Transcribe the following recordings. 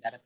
darat.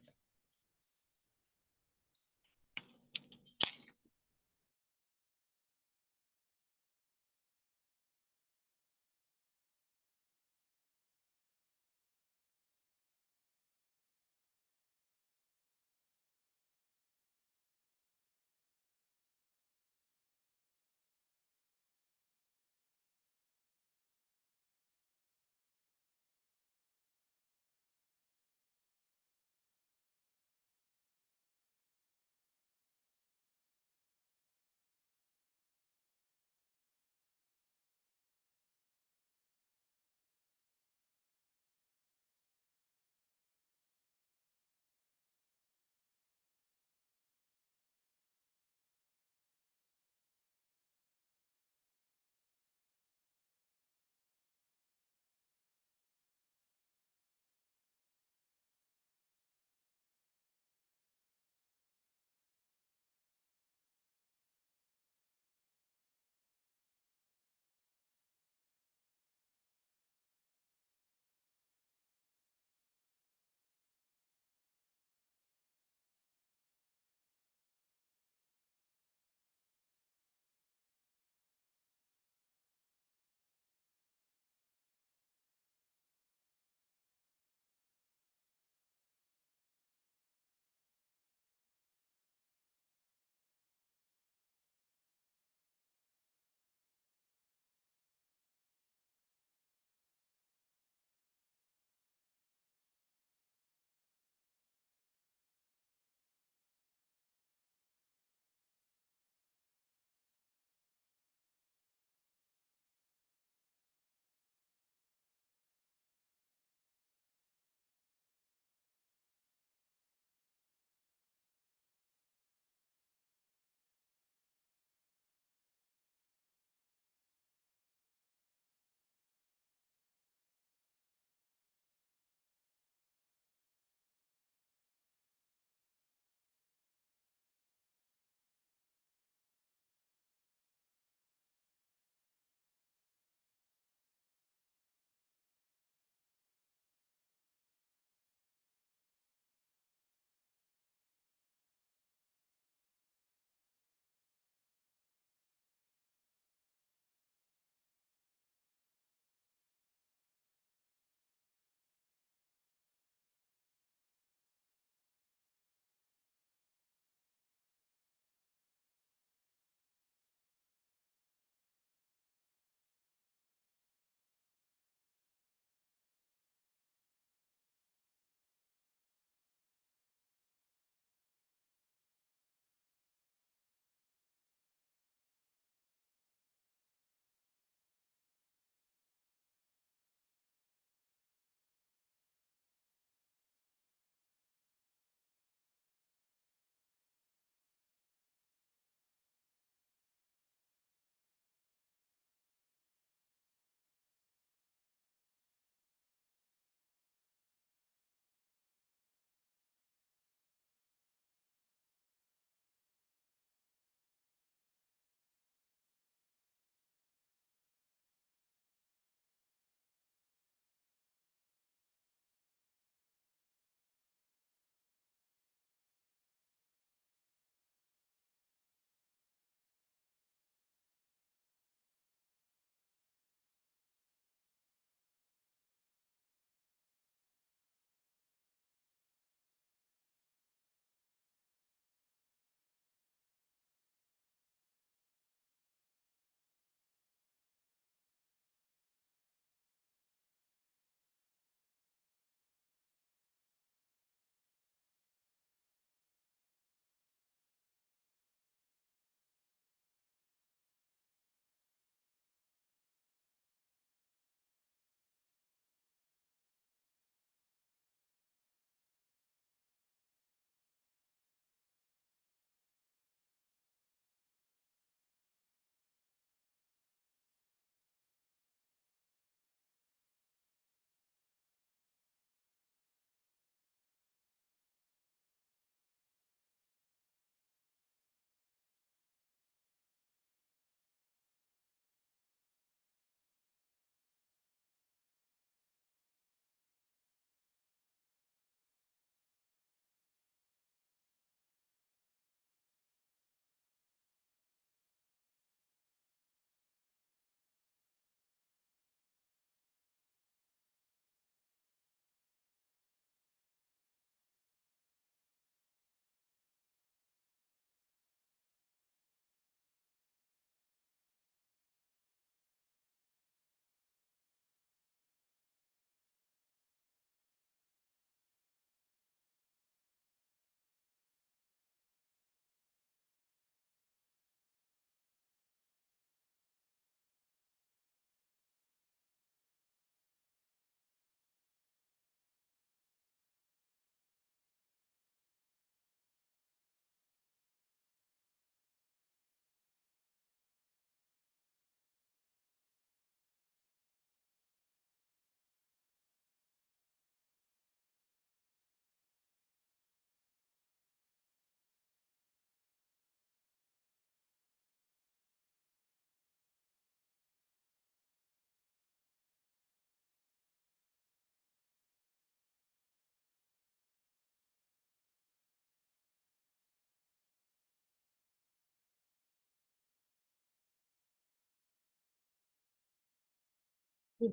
Langsung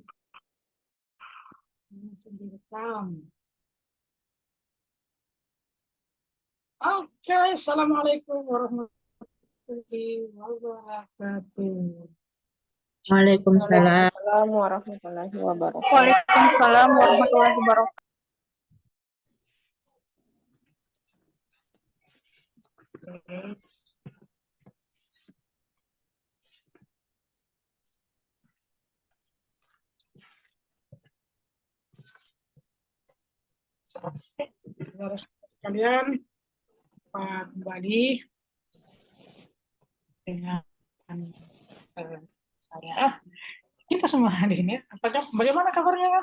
direkam. Oke, assalamualaikum warahmatullahi wabarakatuh. Waalaikumsalam. Waalaikumsalam warahmatullahi wabarakatuh. Waalaikumsalam warahmatullahi wabarakatuh. Oke. Saudara sekalian, Pak kembali dengan saya. Kita semua di sini. Bagaimana kabarnya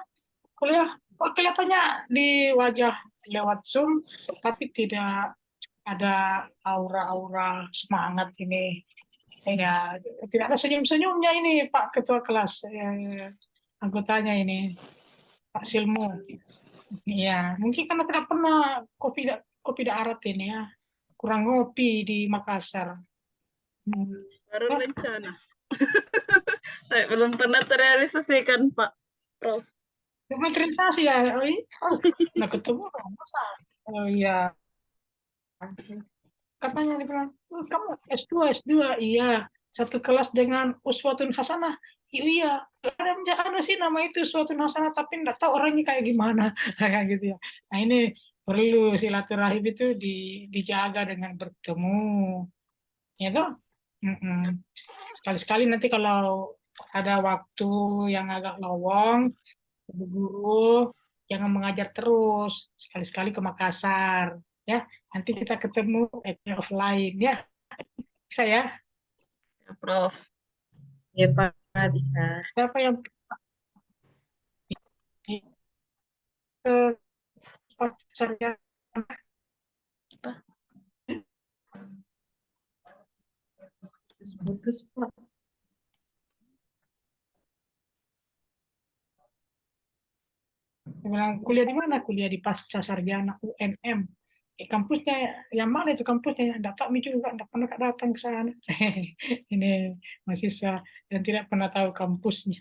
kuliah? Kok kelihatannya di wajah lewat Zoom, tapi tidak ada aura-aura semangat ini. Ya, tidak ada senyum-senyumnya ini Pak Ketua Kelas, anggotanya ini, Pak Silmu. Ya, mungkin karena tidak pernah kopi darat ini ya, kurang ngopi di Makassar. Baru Ya, rencana. Saya belum pernah terrealisasikan, Pak Prof. menterinstasi ya, nah ketemu masa, oh iya, katanya dia bilang, "Oh, kamu S2, iya, satu kelas dengan Uswatun Hasanah." Iya, ada sih nama itu Uswatun Hasanah, tapi nggak tahu orangnya kayak gimana, kayak gitu ya. Nah ini perlu silaturahim itu dijaga dengan bertemu, ya toh. Mm-mm. Sekali-sekali nanti kalau ada waktu yang agak lowong, Bu Guru jangan mengajar terus, sekali-sekali ke Makassar, ya. Nanti kita ketemu offline, ya. Bisa ya. Ya, Prof. Ya Pak, bisa. Siapa yang ke Sarjana? Apa? Putus, Pak. Dia bilang kuliah di mana? Kuliah di Pasca Sarjana UNM. Kampusnya yang mana itu kampusnya? Enggak tahu Mi juga, enggak pernah datang ke sana. Ini mahasiswa yang tidak pernah tahu kampusnya.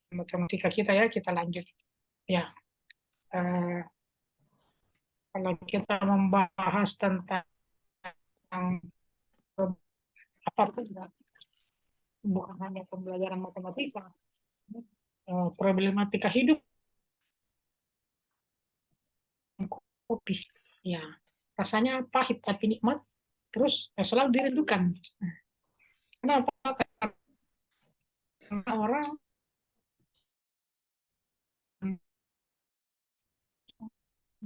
Matematika kita ya, kita lanjut. Ya, eh, kalau kita membahas tentang apapun, bukan hanya pembelajaran matematika, problematika hidup, kopi, ya rasanya pahit tapi nikmat, terus selalu dirindukan. Kenapa? Karena orang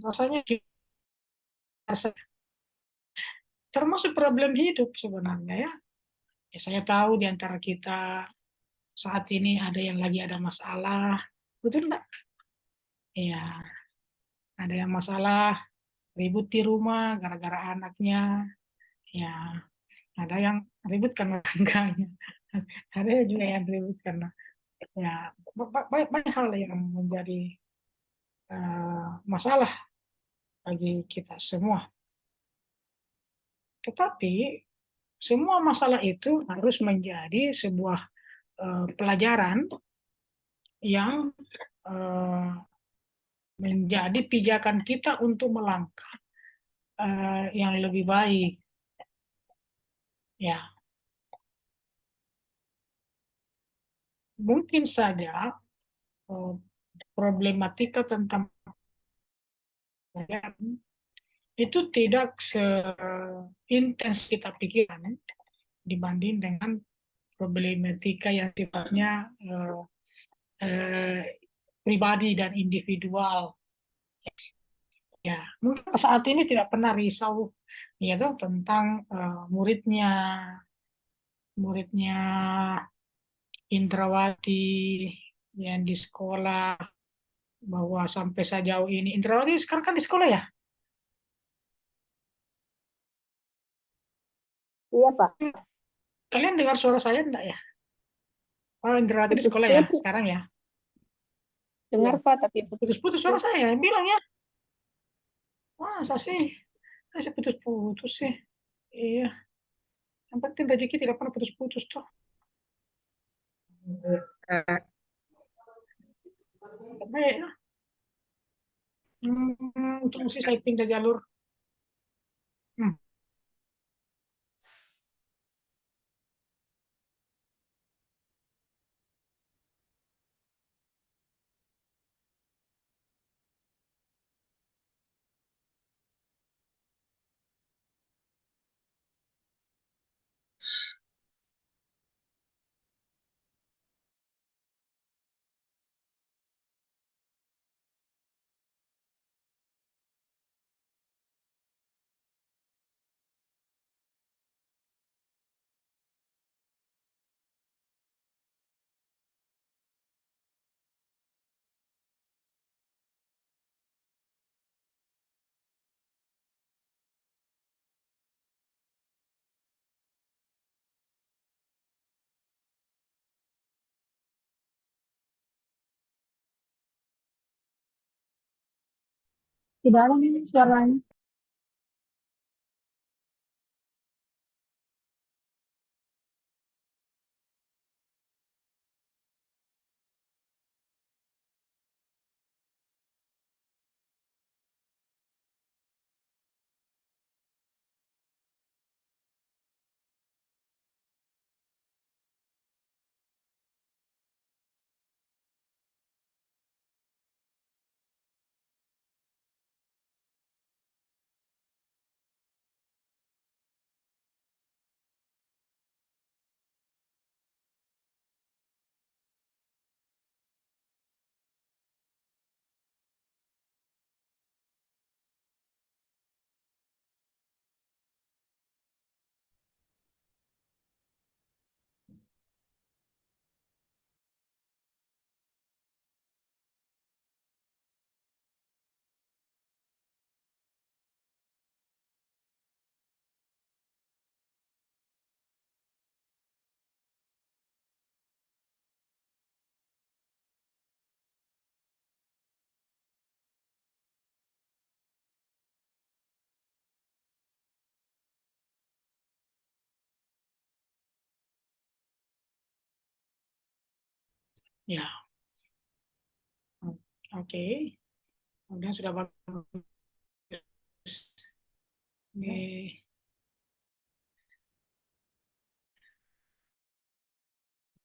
rasanya termasuk problem hidup sebenarnya ya. Ya saya tahu di antara kita saat ini ada yang lagi ada masalah, betul enggak? Ya, ada yang masalah ribut di rumah gara-gara anaknya, ya ada yang ribut karena tetangganya, ada juga yang ribut karena ya banyak hal yang menjadi masalah bagi kita semua. Tetapi semua masalah itu harus menjadi sebuah pelajaran yang eh, menjadi pijakan kita untuk melangkah yang lebih baik. Ya, mungkin saja eh, problematika tentang itu tidak seintens kita pikirkan dibanding dengan problematika yang sifatnya eh, pribadi dan individual. Ya, mungkin saat ini tidak pernah risau yaitu tentang muridnya, muridnya Indrawati yang di sekolah, bahwa sampai sejauh ini Indrawati sekarang kan di sekolah ya. Iya, Pak. Kalian dengar suara saya enggak ya? Oh, Indrawati di sekolah ya sekarang ya. Dengar Pak, tapi Putus-putus suara saya, bilang ya. Masa sih? Saya putus-putus sih. Iya, yang penting rezeki tidak pernah putus-putus toh. Kak. Baik lah. Untuk mesti saya pindah jalur. Hmm, tidak ada nih suaranya. ya, oke. Kemudian sudah bagus. Ini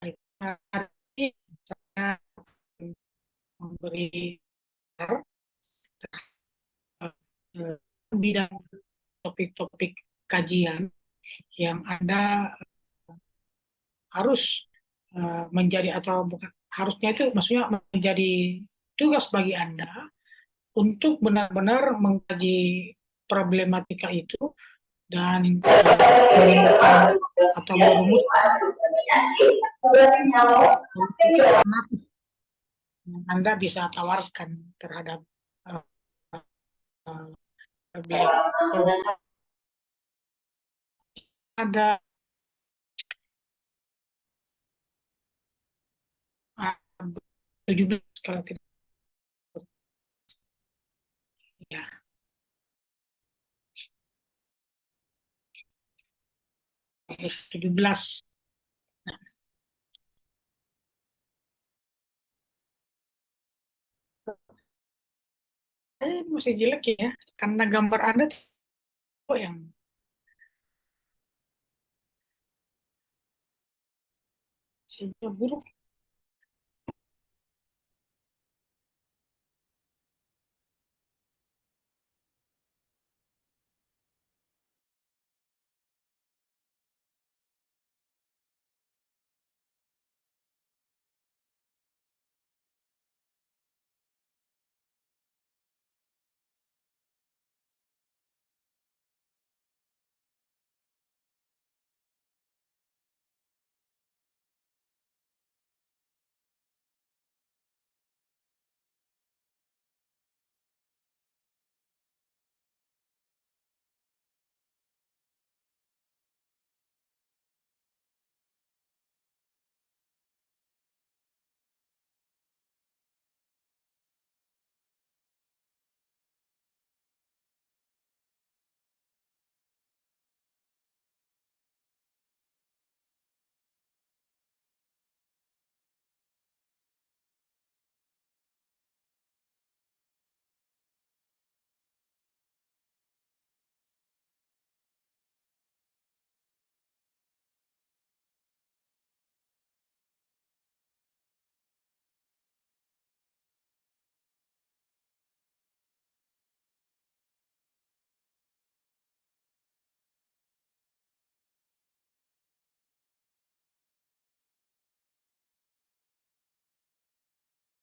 hari saya memberi bidang topik-topik kajian yang Anda harus menjadi atau bukan harusnya itu maksudnya menjadi tugas bagi Anda untuk benar-benar mengkaji problematika itu dan menemukan atau merumuskan alternatif yang Anda bisa tawarkan terhadap uh, problem. So, ada 17 kalau tidak ya. 17. Masih jelek ya, karena gambar Anda kok yang sinyal buruk.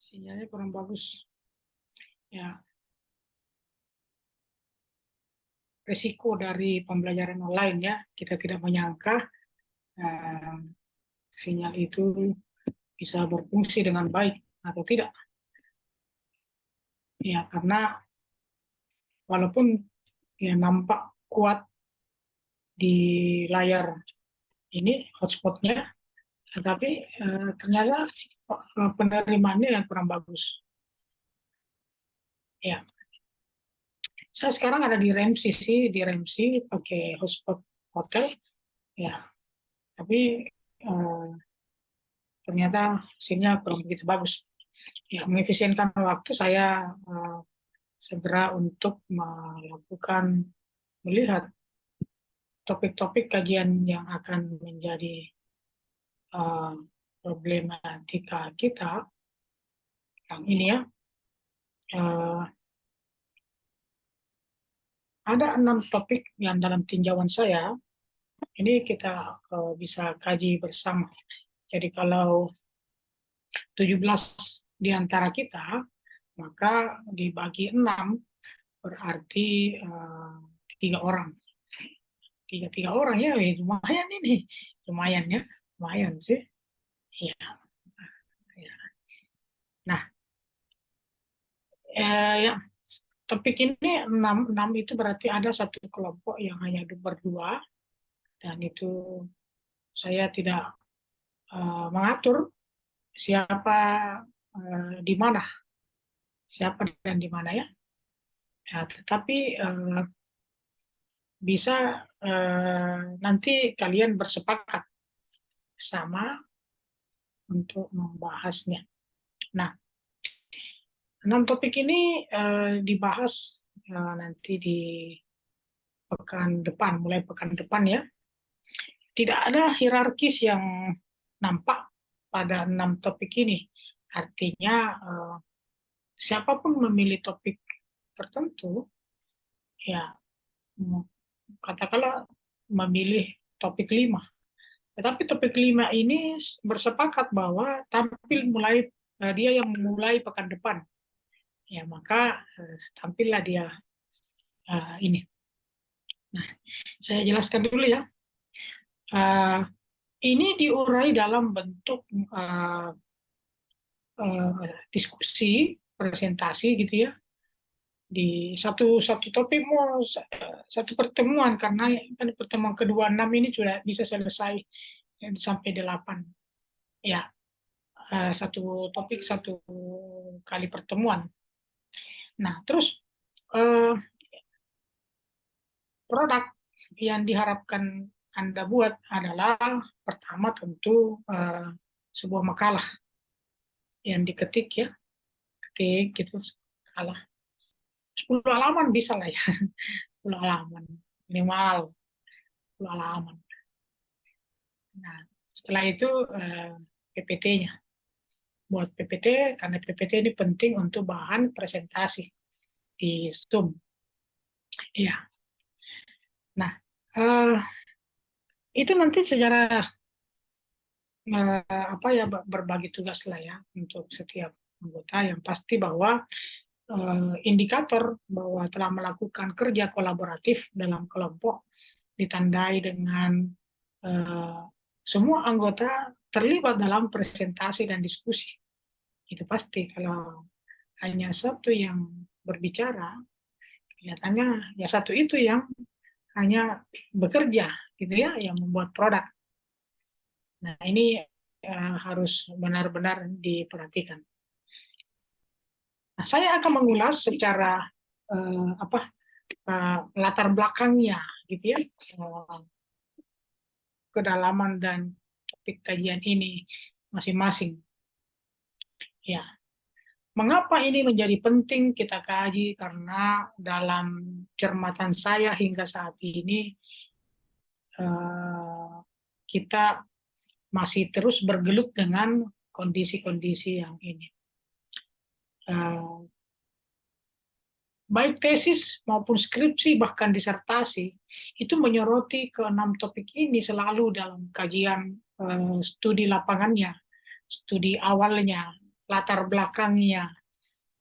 Sinyalnya kurang bagus. Ya, resiko dari pembelajaran online ya, kita tidak menyangka eh, sinyal itu bisa berfungsi dengan baik atau tidak. Ya, karena walaupun ya nampak kuat di layar ini hotspotnya, tetapi ternyata penerimaannya yang kurang bagus. Ya, saya sekarang ada di Ramsey sih, di Ramsey pakai hotspot hotel, ya. Tapi ternyata hasilnya kurang begitu bagus. Ya, mengefisienkan waktu saya segera untuk melihat topik-topik kajian yang akan menjadi problematika kita yang ini ya. Ada 6 topik yang dalam tinjauan saya ini kita bisa kaji bersama. Jadi kalau 17 di antara kita, maka dibagi 6 berarti 3 orang. Tiga orang ya, lumayan ini. Lumayan ya, lumayan sih. Ya. Nah, ya, topik ini 6 itu berarti ada satu kelompok yang hanya berdua, dan itu saya tidak mengatur siapa di mana, siapa dan di mana ya. Ya, tetapi bisa nanti kalian bersepakat sama untuk membahasnya. Nah, 6 topik ini dibahas nanti di pekan depan, mulai pekan depan ya. Tidak ada hierarkis yang nampak pada 6 topik ini. Artinya siapapun memilih topik tertentu, ya katakanlah memilih topik 5. Tetapi topik 5 ini bersepakat bahwa tampil mulai dia yang memulai pekan depan. Ya, maka tampillah dia ini. Nah, saya jelaskan dulu ya. Ini diurai dalam bentuk diskusi, presentasi gitu ya. Di satu topik mau satu pertemuan, karena kan pertemuan kedua 6 ini sudah bisa selesai sampai 8. Ya, satu topik satu kali pertemuan. Nah, terus produk yang diharapkan Anda buat adalah pertama tentu sebuah makalah yang diketik ya, ketik gitu, makalah 10 halaman bisa lah ya, 10 halaman minimal 10 halaman. Nah, setelah itu PPT-nya, buat PPT, karena PPT ini penting untuk bahan presentasi di Zoom. Ya, nah itu nanti secara apa ya, berbagi tugas lah ya untuk setiap anggota, yang pasti bahwa indikator bahwa telah melakukan kerja kolaboratif dalam kelompok ditandai dengan semua anggota terlibat dalam presentasi dan diskusi. Itu pasti. Kalau hanya satu yang berbicara, kelihatannya ya satu itu yang hanya bekerja gitu ya, yang membuat produk. Nah, ini harus benar-benar diperhatikan. Nah, saya akan mengulas secara latar belakangnya gitu ya, kedalaman dan topik kajian ini masing-masing. Ya, mengapa ini menjadi penting kita kaji? Karena dalam cermatan saya hingga saat ini kita masih terus bergelut dengan kondisi-kondisi yang ini. Baik tesis maupun skripsi, bahkan disertasi, itu menyoroti ke-6 topik ini selalu dalam kajian studi lapangannya, studi awalnya, latar belakangnya,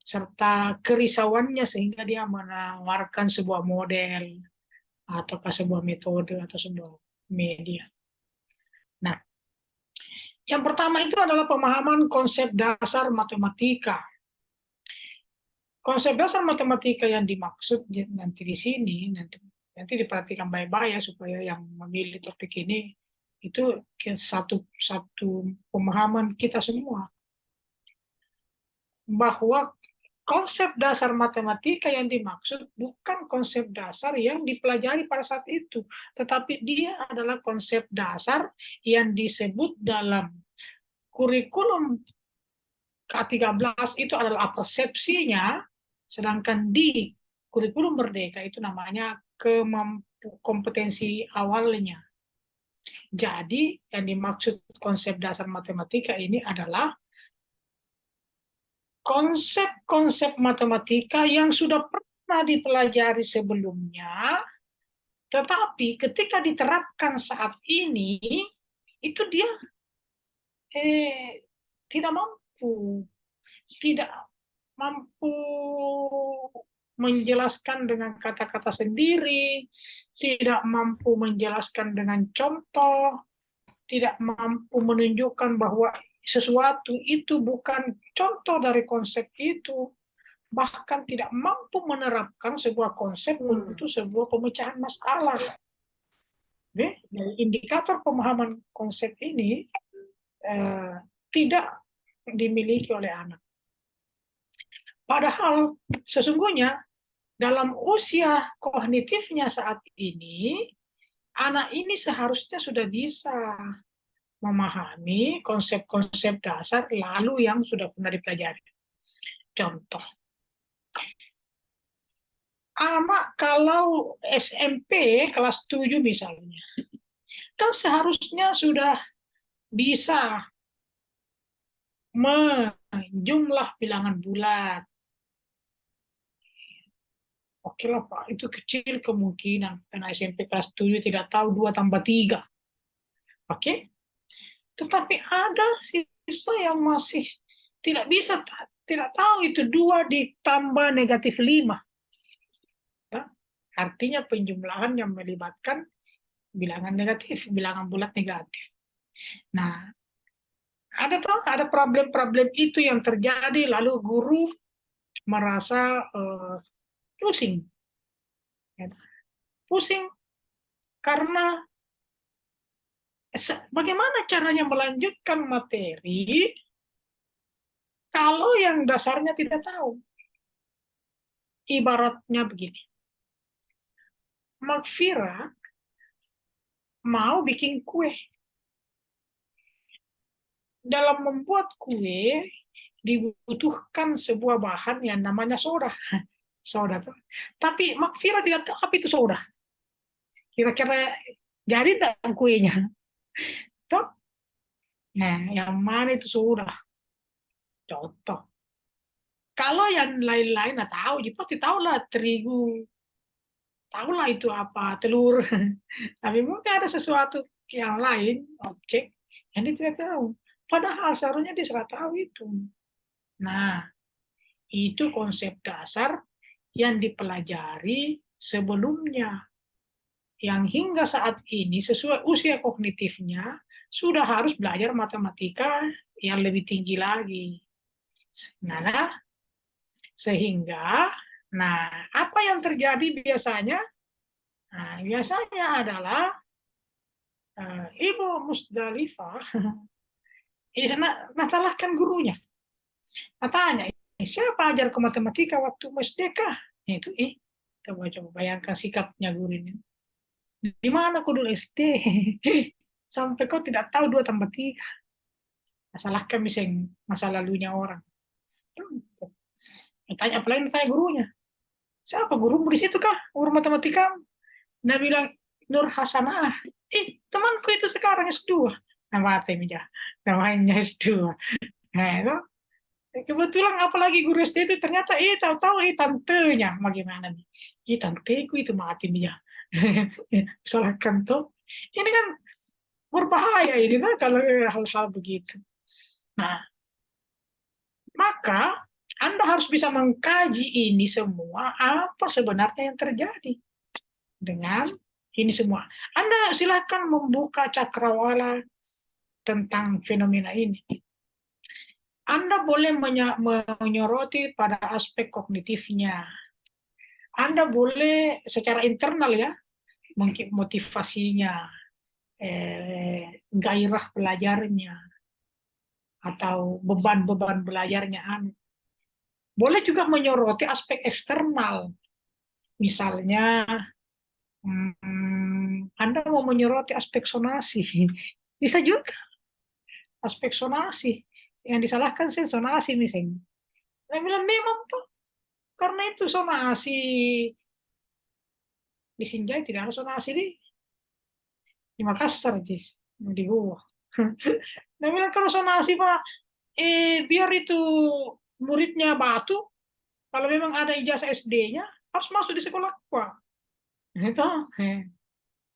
serta kerisauannya sehingga dia menawarkan sebuah model ataukah sebuah metode atau sebuah media. Nah, yang pertama itu adalah pemahaman konsep dasar matematika. Konsep dasar matematika yang dimaksud nanti di sini, nanti diperhatikan baik-baik ya supaya yang memilih topik ini itu satu pemahaman kita semua bahwa konsep dasar matematika yang dimaksud bukan konsep dasar yang dipelajari pada saat itu, tetapi dia adalah konsep dasar yang disebut dalam kurikulum K13 itu adalah persepsinya, sedangkan di kurikulum Merdeka itu namanya kompetensi awalnya. Jadi yang dimaksud konsep dasar matematika ini adalah konsep-konsep matematika yang sudah pernah dipelajari sebelumnya, tetapi ketika diterapkan saat ini, itu dia tidak mampu menjelaskan dengan kata-kata sendiri, tidak mampu menjelaskan dengan contoh, tidak mampu menunjukkan bahwa sesuatu itu bukan contoh dari konsep itu, bahkan tidak mampu menerapkan sebuah konsep untuk sebuah pemecahan masalah. Dari indikator pemahaman konsep ini tidak dimiliki oleh anak. Padahal sesungguhnya dalam usia kognitifnya saat ini, anak ini seharusnya sudah bisa memahami konsep-konsep dasar lalu yang sudah pernah dipelajari. Contoh, anak kalau SMP kelas 7 misalnya, kan seharusnya sudah bisa menjumlah bilangan bulat. Oke lah Pak, itu kecil kemungkinan karena SMP kelas 7 tidak tahu 2 tambah 3. Oke? Tetapi ada siswa yang masih tidak bisa, tidak tahu itu 2 ditambah negatif 5. Ya? Artinya penjumlahan yang melibatkan bilangan negatif, bilangan bulat negatif. Nah, ada problem-problem itu yang terjadi, lalu guru merasa pusing. Pusing karena bagaimana caranya melanjutkan materi kalau yang dasarnya tidak tahu. Ibaratnya begini. Makfira mau bikin kue. Dalam membuat kue dibutuhkan sebuah bahan yang namanya soda. Soda. Tapi Makfira tidak tahu apa itu soda. Kira-kira jadi tidak kuenya? Tuh. Nah, yang mana itu soda? Contoh. Kalau yang lain-lain nggak tahu, dia pasti tahu lah terigu, tahu lah itu apa telur. Tapi mungkin ada sesuatu yang lain, objek yang dia tidak tahu. Padahal seharusnya dia sudah tahu itu. Nah, itu konsep dasar yang dipelajari sebelumnya. Yang hingga saat ini sesuai usia kognitifnya sudah harus belajar matematika yang lebih tinggi lagi. Nah, sehingga, apa yang terjadi biasanya? Nah, biasanya adalah Ibu Musdalifah salahkan gurunya. Tanya, siapa ajar ke matematika waktu SD kah? Itu, coba bayangkan sikapnya guru ini. Di mana kau dulu SD? Sampai kau tidak tahu 2 tambah 3. Salahkan misalnya masa lalunya orang. Tanya apalagi tanya gurunya. Siapa gurumu di situ kah? Guru matematika? Dia bilang Nur Hasanah. Temanku itu sekarang S2. Namanya S2. Nah, itu kebetulan apalagi guru SD itu ternyata tahu-tahu tantenya. Bagaimana nih? Tanteku itu mati dia. Salahkan tuh. Ini kan berbahaya ini kalau hal-hal begitu. Nah, Maka Anda harus bisa mengkaji ini semua, apa sebenarnya yang terjadi dengan ini semua. Anda silakan membuka cakrawala tentang fenomena ini. Anda boleh menyoroti pada aspek kognitifnya. Anda boleh secara internal ya, motivasinya, gairah belajarnya, atau beban-beban belajarnya. Boleh juga menyoroti aspek eksternal. Misalnya, Anda mau menyoroti aspek sonasi. Bisa juga aspek sonasi. Yang disalahkan sih sonasi misalnya. Saya bilang memang Pak, karena itu sonasi di Sinjai tidak ada sonasi di Makassar, di Goa. Saya bilang kalau sonasi Pak, biar itu muridnya batu, kalau memang ada ijazah SD-nya, harus masuk di sekolah Pak. Itu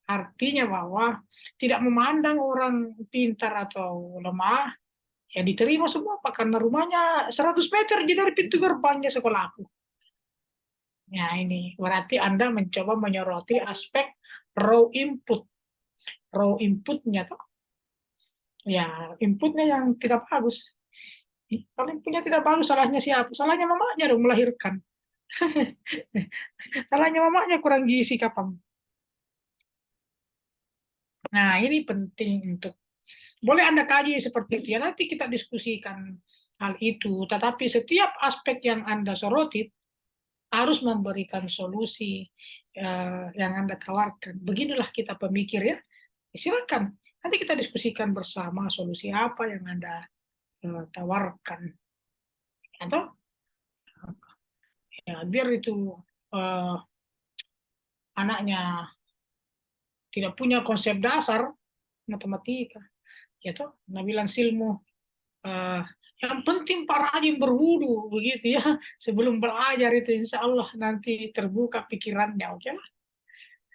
artinya bahwa tidak memandang orang pintar atau lemah, ya diterima semua Pak, karena rumahnya 100 meter dari pintu gerbangnya sekolahku. Ya ini berarti Anda mencoba menyoroti aspek raw input. Raw inputnya tuh. Ya, inputnya yang tidak bagus. Kalau inputnya tidak bagus, salahnya siapa? Salahnya mamanya dong melahirkan. Salahnya mamanya kurang gizi kapan. Nah, ini penting untuk boleh Anda kaji seperti itu ya. Nanti kita diskusikan hal itu. Tetapi setiap aspek yang Anda soroti harus memberikan solusi yang Anda tawarkan. Beginilah kita pemikir ya. Silakan. Nanti kita diskusikan bersama solusi apa yang Anda tawarkan. Atau ya, biar itu anaknya tidak punya konsep dasar matematika. Ya toh, Nabilan Silmu. Yang penting Pak rajin berwudu begitu ya sebelum belajar itu insya Allah nanti terbuka pikirannya, oke lah.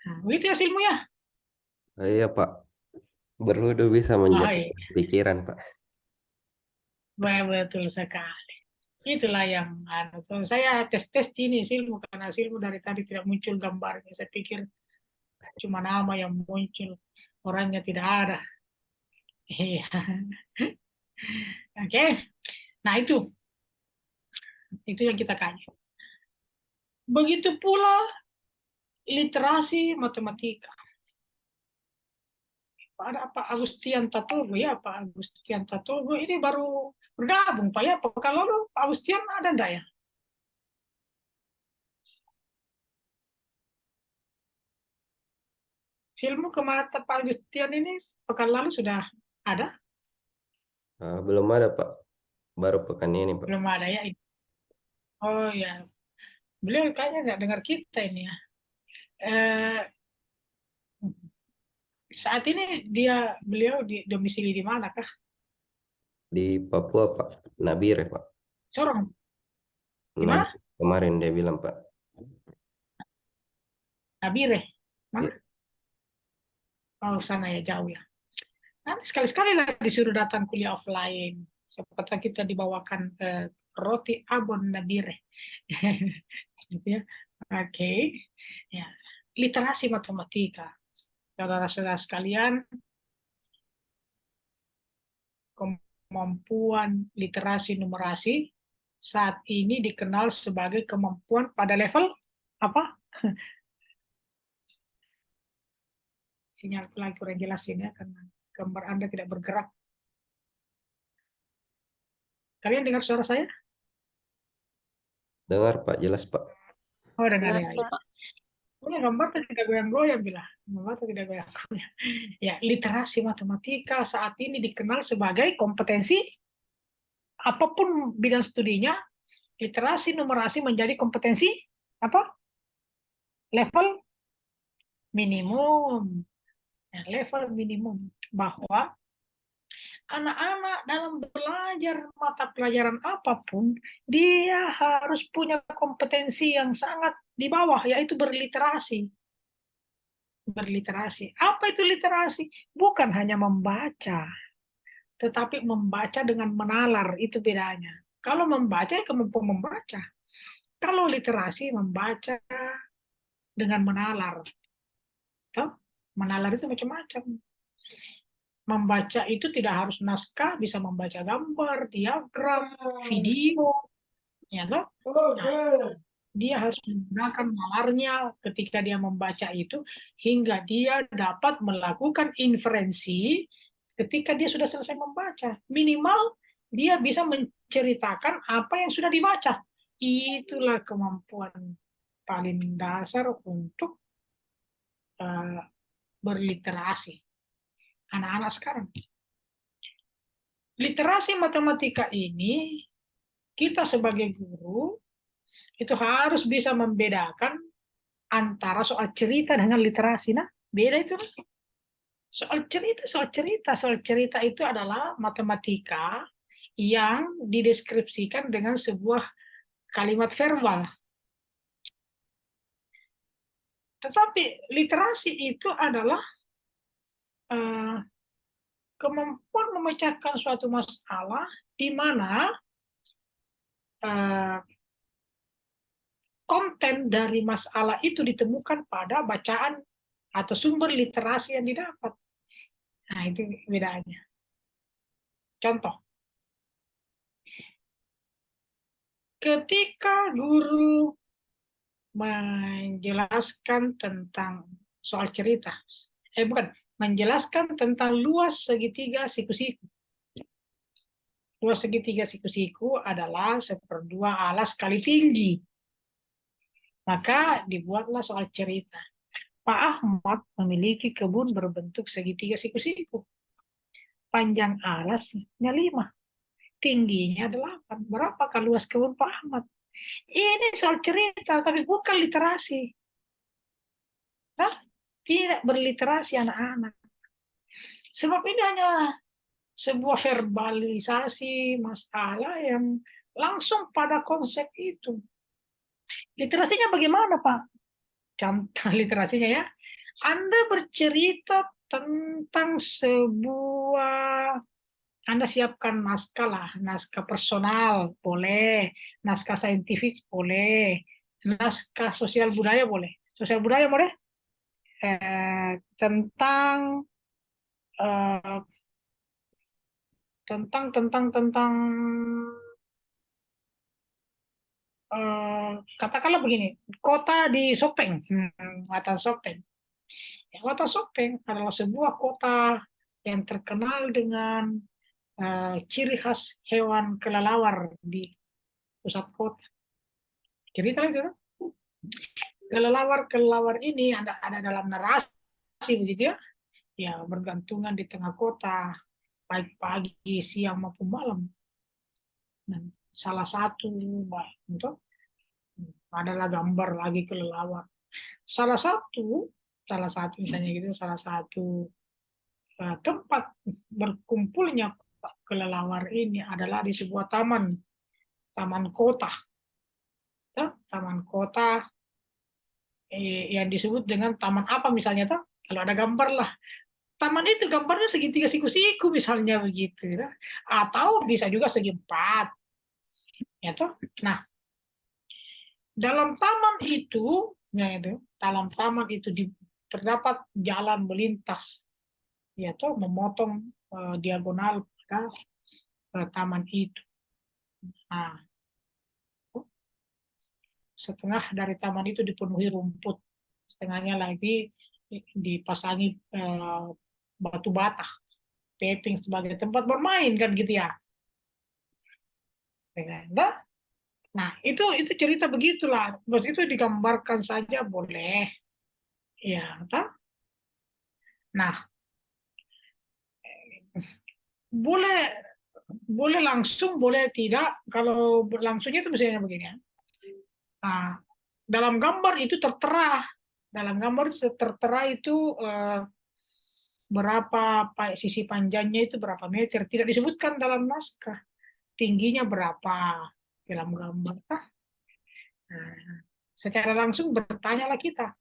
Nah, begitu ya Silmu ya. Iya Pak, berwudu bisa menjaga Baik, pikiran Pak. betul sekali. Itulah yang saya tes ini Silmu karena Silmu dari tadi tidak muncul gambarnya. Saya pikir cuma nama yang muncul, orangnya tidak ada. Iya. Oke. Nah, itu yang kita kaji. Begitu pula literasi matematika. Ada Pak Agustian Tatogo ya, Pak Agustian Tatogo ini baru bergabung Pak ya. Pekan lalu Pak Agustian ada enggak ya? Silmu ke mata Pak Agustian ini pekan lalu sudah ada? Belum ada Pak, baru pekan ini Pak. Belum ada ya. Oh ya, beliau kayaknya nggak dengar kita ini ya. Eh, saat ini beliau di domisili di mana kah? Di Papua Pak, Nabire Pak. Sorong. Di mana? Kemarin dia bilang Pak. Nabire. Mana? Iya. Oh sana ya jauh ya. Nanti sekali-sekali lah disuruh datang kuliah offline. Seperti kita dibawakan roti abon Nabire. Gitu ya. Oke. Ya. Literasi matematika. Saudara-saudara sekalian, kemampuan literasi numerasi saat ini dikenal sebagai kemampuan pada level apa? Sinyal lagi kurang jelas ini ya, karena gambar Anda tidak bergerak. Kalian dengar suara saya? Dengar Pak, jelas Pak. Oh, dengar ya. Pak. Oh, gambar tidak goyang-goyang bilang. Gambar tidak goyang-goyang. Ya, literasi matematika saat ini dikenal sebagai kompetensi apapun bidang studinya, literasi numerasi menjadi kompetensi apa? Level minimum. Ya, level minimum bahwa anak-anak dalam belajar mata pelajaran apapun, dia harus punya kompetensi yang sangat di bawah, yaitu berliterasi. Berliterasi. Apa itu literasi? Bukan hanya membaca, tetapi membaca dengan menalar, itu bedanya. Kalau membaca, kemampuan membaca. Kalau literasi, membaca dengan menalar. Toh? Menalar itu macam-macam. Membaca itu tidak harus naskah, bisa membaca gambar, diagram, video, ya toh? Nah, dia harus menggunakan nalarnya ketika dia membaca itu hingga dia dapat melakukan inferensi ketika dia sudah selesai membaca. Minimal dia bisa menceritakan apa yang sudah dibaca. Itulah kemampuan paling dasar untuk berliterasi anak-anak sekarang. Literasi matematika ini kita sebagai guru itu harus bisa membedakan antara soal cerita dengan literasi. Nah, beda itu. Soal cerita itu adalah matematika yang dideskripsikan dengan sebuah kalimat verbal. Tetapi literasi itu adalah kemampuan memecahkan suatu masalah di mana konten dari masalah itu ditemukan pada bacaan atau sumber literasi yang didapat. Nah, itu bedanya. Contoh, ketika guru menjelaskan tentang soal cerita, menjelaskan tentang luas segitiga siku-siku. Luas segitiga siku-siku adalah 1/2 alas kali tinggi. Maka dibuatlah soal cerita. Pak Ahmad memiliki kebun berbentuk segitiga siku-siku. Panjang alasnya 5, tingginya 8. Berapakah luas kebun Pak Ahmad? Ini soal cerita, tapi bukan literasi. Nah, tidak berliterasi anak-anak. Sebab ini hanya sebuah verbalisasi masalah yang langsung pada konsep itu. Literasinya bagaimana, Pak? Contoh literasinya ya. Anda bercerita tentang Anda siapkan naskah lah, naskah personal boleh, naskah saintifik boleh, naskah sosial budaya boleh. Sosial budaya boleh. Tentang katakanlah begini, kota di Sopeng, kota Sopeng. Kota Sopeng adalah sebuah kota yang terkenal dengan ciri khas hewan kelelawar di pusat kota. Cerita itu, kelelawar ini ada dalam narasi begitu ya, ya bergantungan di tengah kota, baik pagi, siang maupun malam. Dan salah satu untuk adalah gambar lagi kelelawar. Salah satu misalnya gitu, salah satu tempat berkumpulnya kelelawar ini adalah di sebuah taman kota. Taman kota yang disebut dengan taman apa misalnya tuh? Kalau ada gambar lah. Taman itu gambarnya segitiga siku-siku misalnya begitu, ya. Atau bisa juga segi 4. Ya toh? Nah, dalam taman itu, terdapat jalan melintas, ya toh, memotong diagonal pada taman itu. Nah, setengah dari taman itu dipenuhi rumput, setengahnya lagi dipasangi batu bata, paving sebagai tempat bermain kan gitu ya. Nah, itu cerita begitulah. Terus itu digambarkan saja boleh. Ya, tak? Nah, boleh langsung, boleh tidak. Kalau berlangsungnya itu misalnya begini ya. Nah, dalam gambar itu tertera. Dalam gambar itu tertera itu berapa sisi panjangnya itu berapa meter. Tidak disebutkan dalam naskah. Tingginya berapa dalam gambar. Nah, secara langsung bertanyalah kita.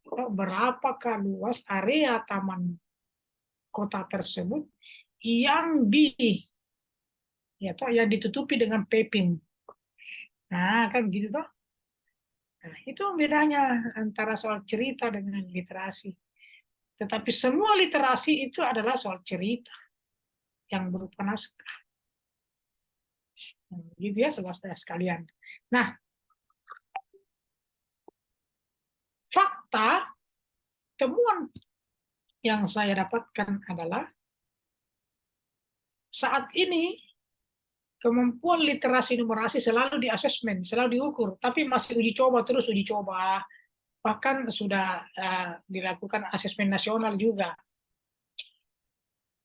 Berapakah luas area taman kota tersebut yang Ya toh yang ditutupi dengan paving. Nah, kan gitu toh. Nah, itu bedanya antara soal cerita dengan literasi. Tetapi semua literasi itu adalah soal cerita yang berupa naskah. Nah, gitu ya, saudara-saudara sekalian. Nah, fakta temuan yang saya dapatkan adalah saat ini kemampuan literasi numerasi selalu diasesmen, selalu diukur, tapi masih uji coba terus uji coba. Bahkan sudah dilakukan asesmen nasional juga.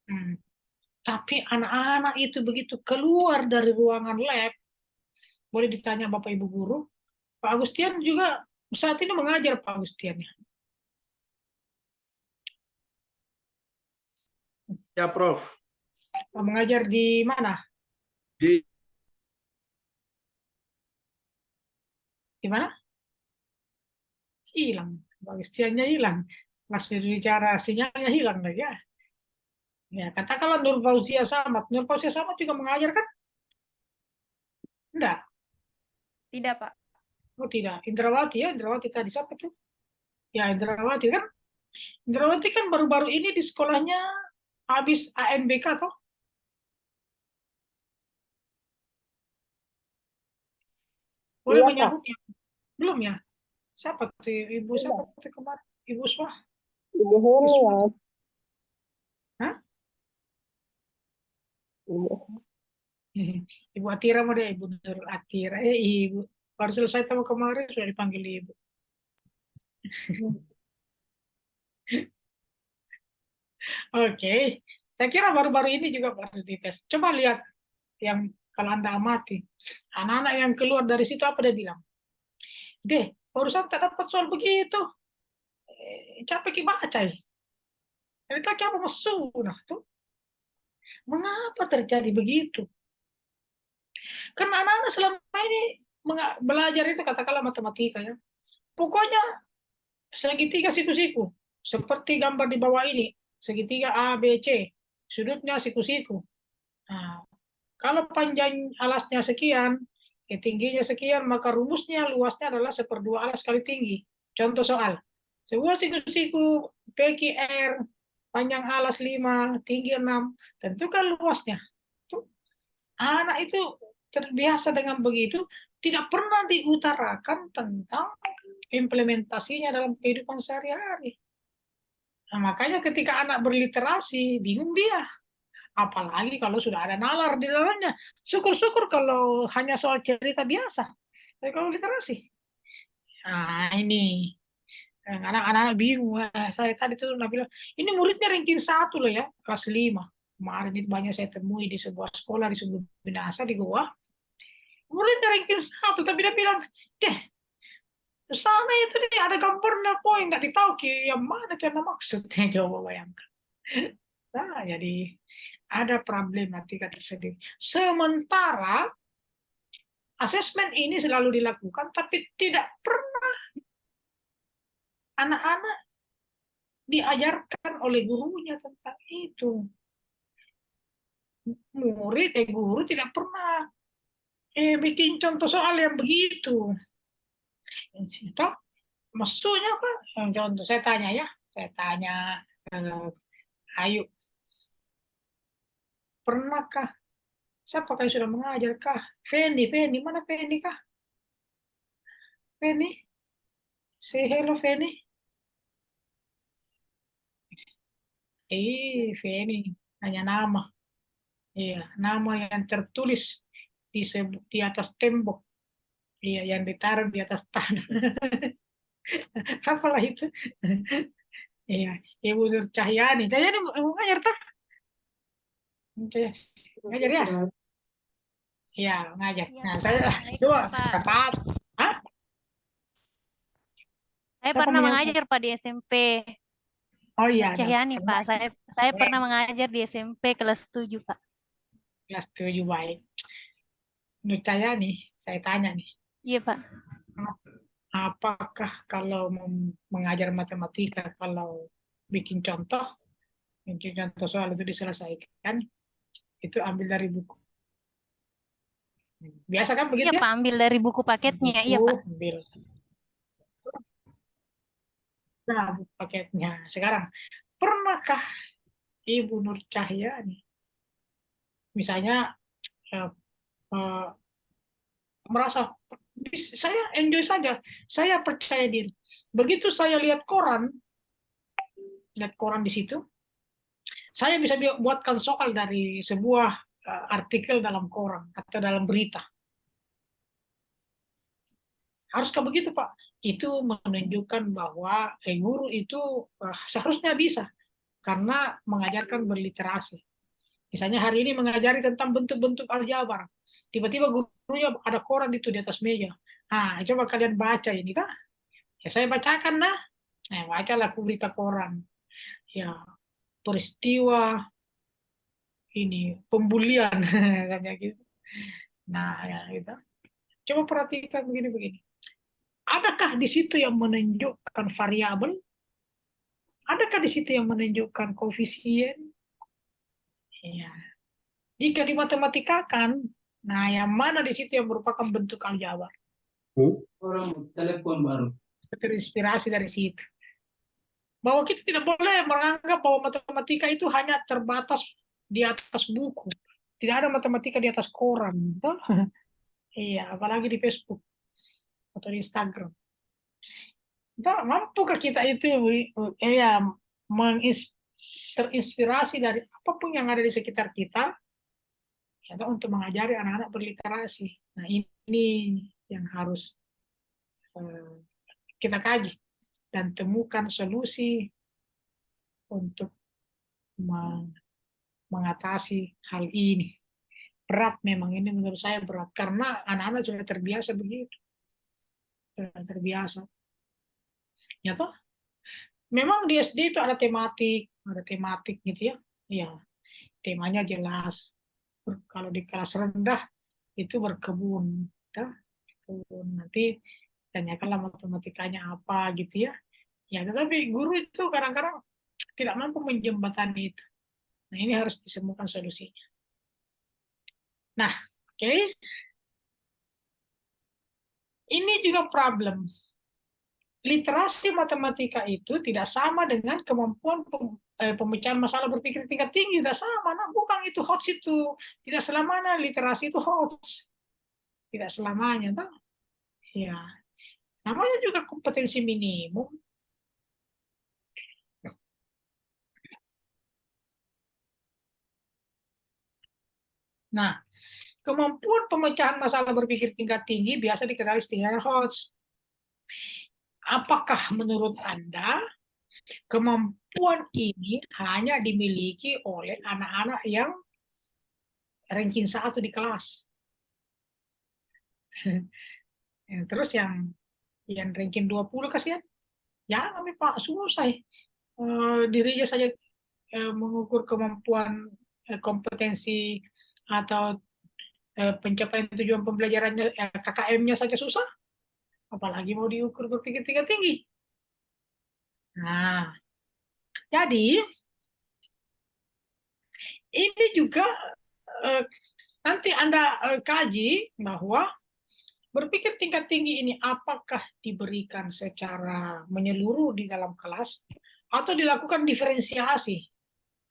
Hmm. Tapi anak-anak itu begitu keluar dari ruangan lab, boleh ditanya Bapak Ibu guru, Pak Agustian juga saat ini mengajar Pak Agustian. Ya, Prof. Mengajar di mana? Di Di mana? Hilang. Pak Agustiannya hilang. Mas bicara sinyalnya hilang lagi ya. Ya, katakanlah Nur Fauzia Samad. Nur Fauzia Samad juga mengajar kan? Enggak. Tidak, Pak. Oh tidak. Indrawati ya. Indrawati tadi siapa tuh? Ya Indrawati kan. Indrawati kan baru-baru ini di sekolahnya habis ANBK toh. Boleh Iya, Pak. menyambutnya? Belum ya? Siapa tuh? Ibu siapa tuh kemarin? Ibu Swah? Ibu Hulu ya. Hah? Ibu. Ibu Atira mau deh, Ibu Nurul Atira. Ibu. Baru selesai tamu kemarin sudah dipanggil Ibu. Oke. Saya kira baru-baru ini juga baru dites. Coba lihat yang kalau Anda amati. Anak-anak yang keluar dari situ apa dia bilang? Deh, barusan tak dapat soal begitu. Capek baca ya. Itu apa masuk? Nah, tuh. Mengapa terjadi begitu? Karena anak-anak selama ini belajar itu katakanlah matematika ya. Pokoknya segitiga siku-siku. Seperti gambar di bawah ini. Segitiga A, B, C. Sudutnya siku-siku. Nah, kalau panjang alasnya sekian, tingginya sekian, maka rumusnya luasnya adalah 1/2 alas kali tinggi. Contoh soal. Sebuah siku-siku PQR, panjang alas 5, tinggi 6, tentukan luasnya. Anak itu terbiasa dengan begitu, tidak pernah diutarakan tentang implementasinya dalam kehidupan sehari-hari. Nah, makanya ketika anak berliterasi, bingung dia. Apalagi kalau sudah ada nalar di dalamnya. Syukur-syukur kalau hanya soal cerita biasa. Tapi kalau literasi. Nah, ini. Anak-anak bingung. Saya tadi tuh bilang, ini muridnya ranking 1 loh ya, kelas 5. Kemarin itu banyak saya temui di sebuah sekolah di sebuah binasa di Goa. Muridnya ranking 1, tapi dia bilang, deh, sana itu nih ada gambarnya poin, nggak ditahu yang mana cara maksudnya, coba bayangkan. Nah, jadi ada problematika tersendiri. Sementara asesmen ini selalu dilakukan, tapi tidak pernah anak-anak diajarkan oleh gurunya tentang itu. Guru tidak pernah bikin contoh soal yang begitu. Itu maksudnya apa? Yang contoh saya tanya ya, saya tanya Ayu, pernahkah? Siapa yang sudah mengajar kah? Feni, mana Feni kah? Feni, say hello Feni. Feni, hanya nama. Iya, nama yang tertulis di atas tembok. Iya, yang ditaruh di atas tanah. Apalah itu? Iya, Ibu Nur Cahyani. Cahyani mau ngajar tak? Ngajar ya? Iya, ngajar. Iya, Nah, Pak. saya Assalamualaikum, coba Pak. dapat. Hah? Saya Siapa pernah menyangka? mengajar, Pak, di SMP. Oh iya, Mas Cahyani, Pak. Saya pernah mengajar di SMP kelas 7, Pak. kelas 7 baik. Nur Cahyani, saya tanya nih. Iya, Pak. Apakah kalau mengajar matematika, kalau bikin contoh soal itu diselesaikan, itu ambil dari buku. Biasa kan Iya, begitu ya? Pak, ambil dari buku paketnya. Iya, Buku, Pak. ambil. Nah, buku paketnya. Sekarang, pernahkah Ibu Nur Cahyani misalnya eh, eh, merasa saya enjoy saja, saya percaya diri. Begitu saya lihat koran di situ, saya bisa buatkan soal dari sebuah artikel dalam koran atau dalam berita. Haruskah begitu, Pak? Itu menunjukkan bahwa guru itu seharusnya bisa karena mengajarkan berliterasi. Misalnya hari ini mengajari tentang bentuk-bentuk aljabar. Tiba-tiba gurunya ada koran itu di atas meja. Ah, coba kalian baca ini, kah? Ya saya bacakan nah. Nah, bacalah aku berita koran. Ya, peristiwa ini pembulian kayak gitu. Nah, ya gitu. Coba perhatikan begini-begini. Adakah di situ yang menunjukkan variabel? Adakah di situ yang menunjukkan koefisien? Ya. Jika dimatematika,kan nah yang mana di situ yang merupakan bentuk aljabar? Orang telepon baru. Terinspirasi dari situ. Bahwa kita tidak boleh menganggap bahwa matematika itu hanya terbatas di atas buku. Tidak ada matematika di atas koran. Betul? Iya, apalagi di Facebook atau di Instagram. Mampukah kita itu ya, terinspirasi dari apapun yang ada di sekitar kita ya, untuk mengajari anak-anak berliterasi. Nah, ini yang harus kita kaji dan temukan solusi untuk mengatasi hal ini. Berat memang ini menurut saya berat karena anak-anak sudah terbiasa begitu. Sudah terbiasa. Ya toh? Memang di SD itu ada tematik gitu ya. Ya, temanya jelas. Kalau di kelas rendah itu berkebun, ya. Nanti tanyakanlah matematikanya apa gitu ya. Ya, tetapi guru itu kadang-kadang tidak mampu menjembatani itu. Nah, ini harus ditemukan solusinya. Nah, oke. Ini juga problem. Literasi matematika itu tidak sama dengan kemampuan pemecahan masalah berpikir tingkat tinggi. Tidak sama. Nah, bukan itu hoax itu. Tidak selamanya literasi itu hoax. Tidak selamanya. Toh? Ya. Namanya juga kompetensi minimum. Nah, kemampuan pemecahan masalah berpikir tingkat tinggi biasa dikenali dengan hoax. Apakah menurut Anda kemampuan ini hanya dimiliki oleh anak-anak yang ranking 1 di kelas? Terus yang ranking 20 kasihan? Jangan Pak, susah. Dirinya saja mengukur kemampuan kompetensi atau pencapaian tujuan pembelajarannya KKM-nya saja susah, apalagi mau diukur berpikir tingkat tinggi. Nah, jadi ini juga nanti Anda kaji bahwa berpikir tingkat tinggi ini apakah diberikan secara menyeluruh di dalam kelas atau dilakukan diferensiasi.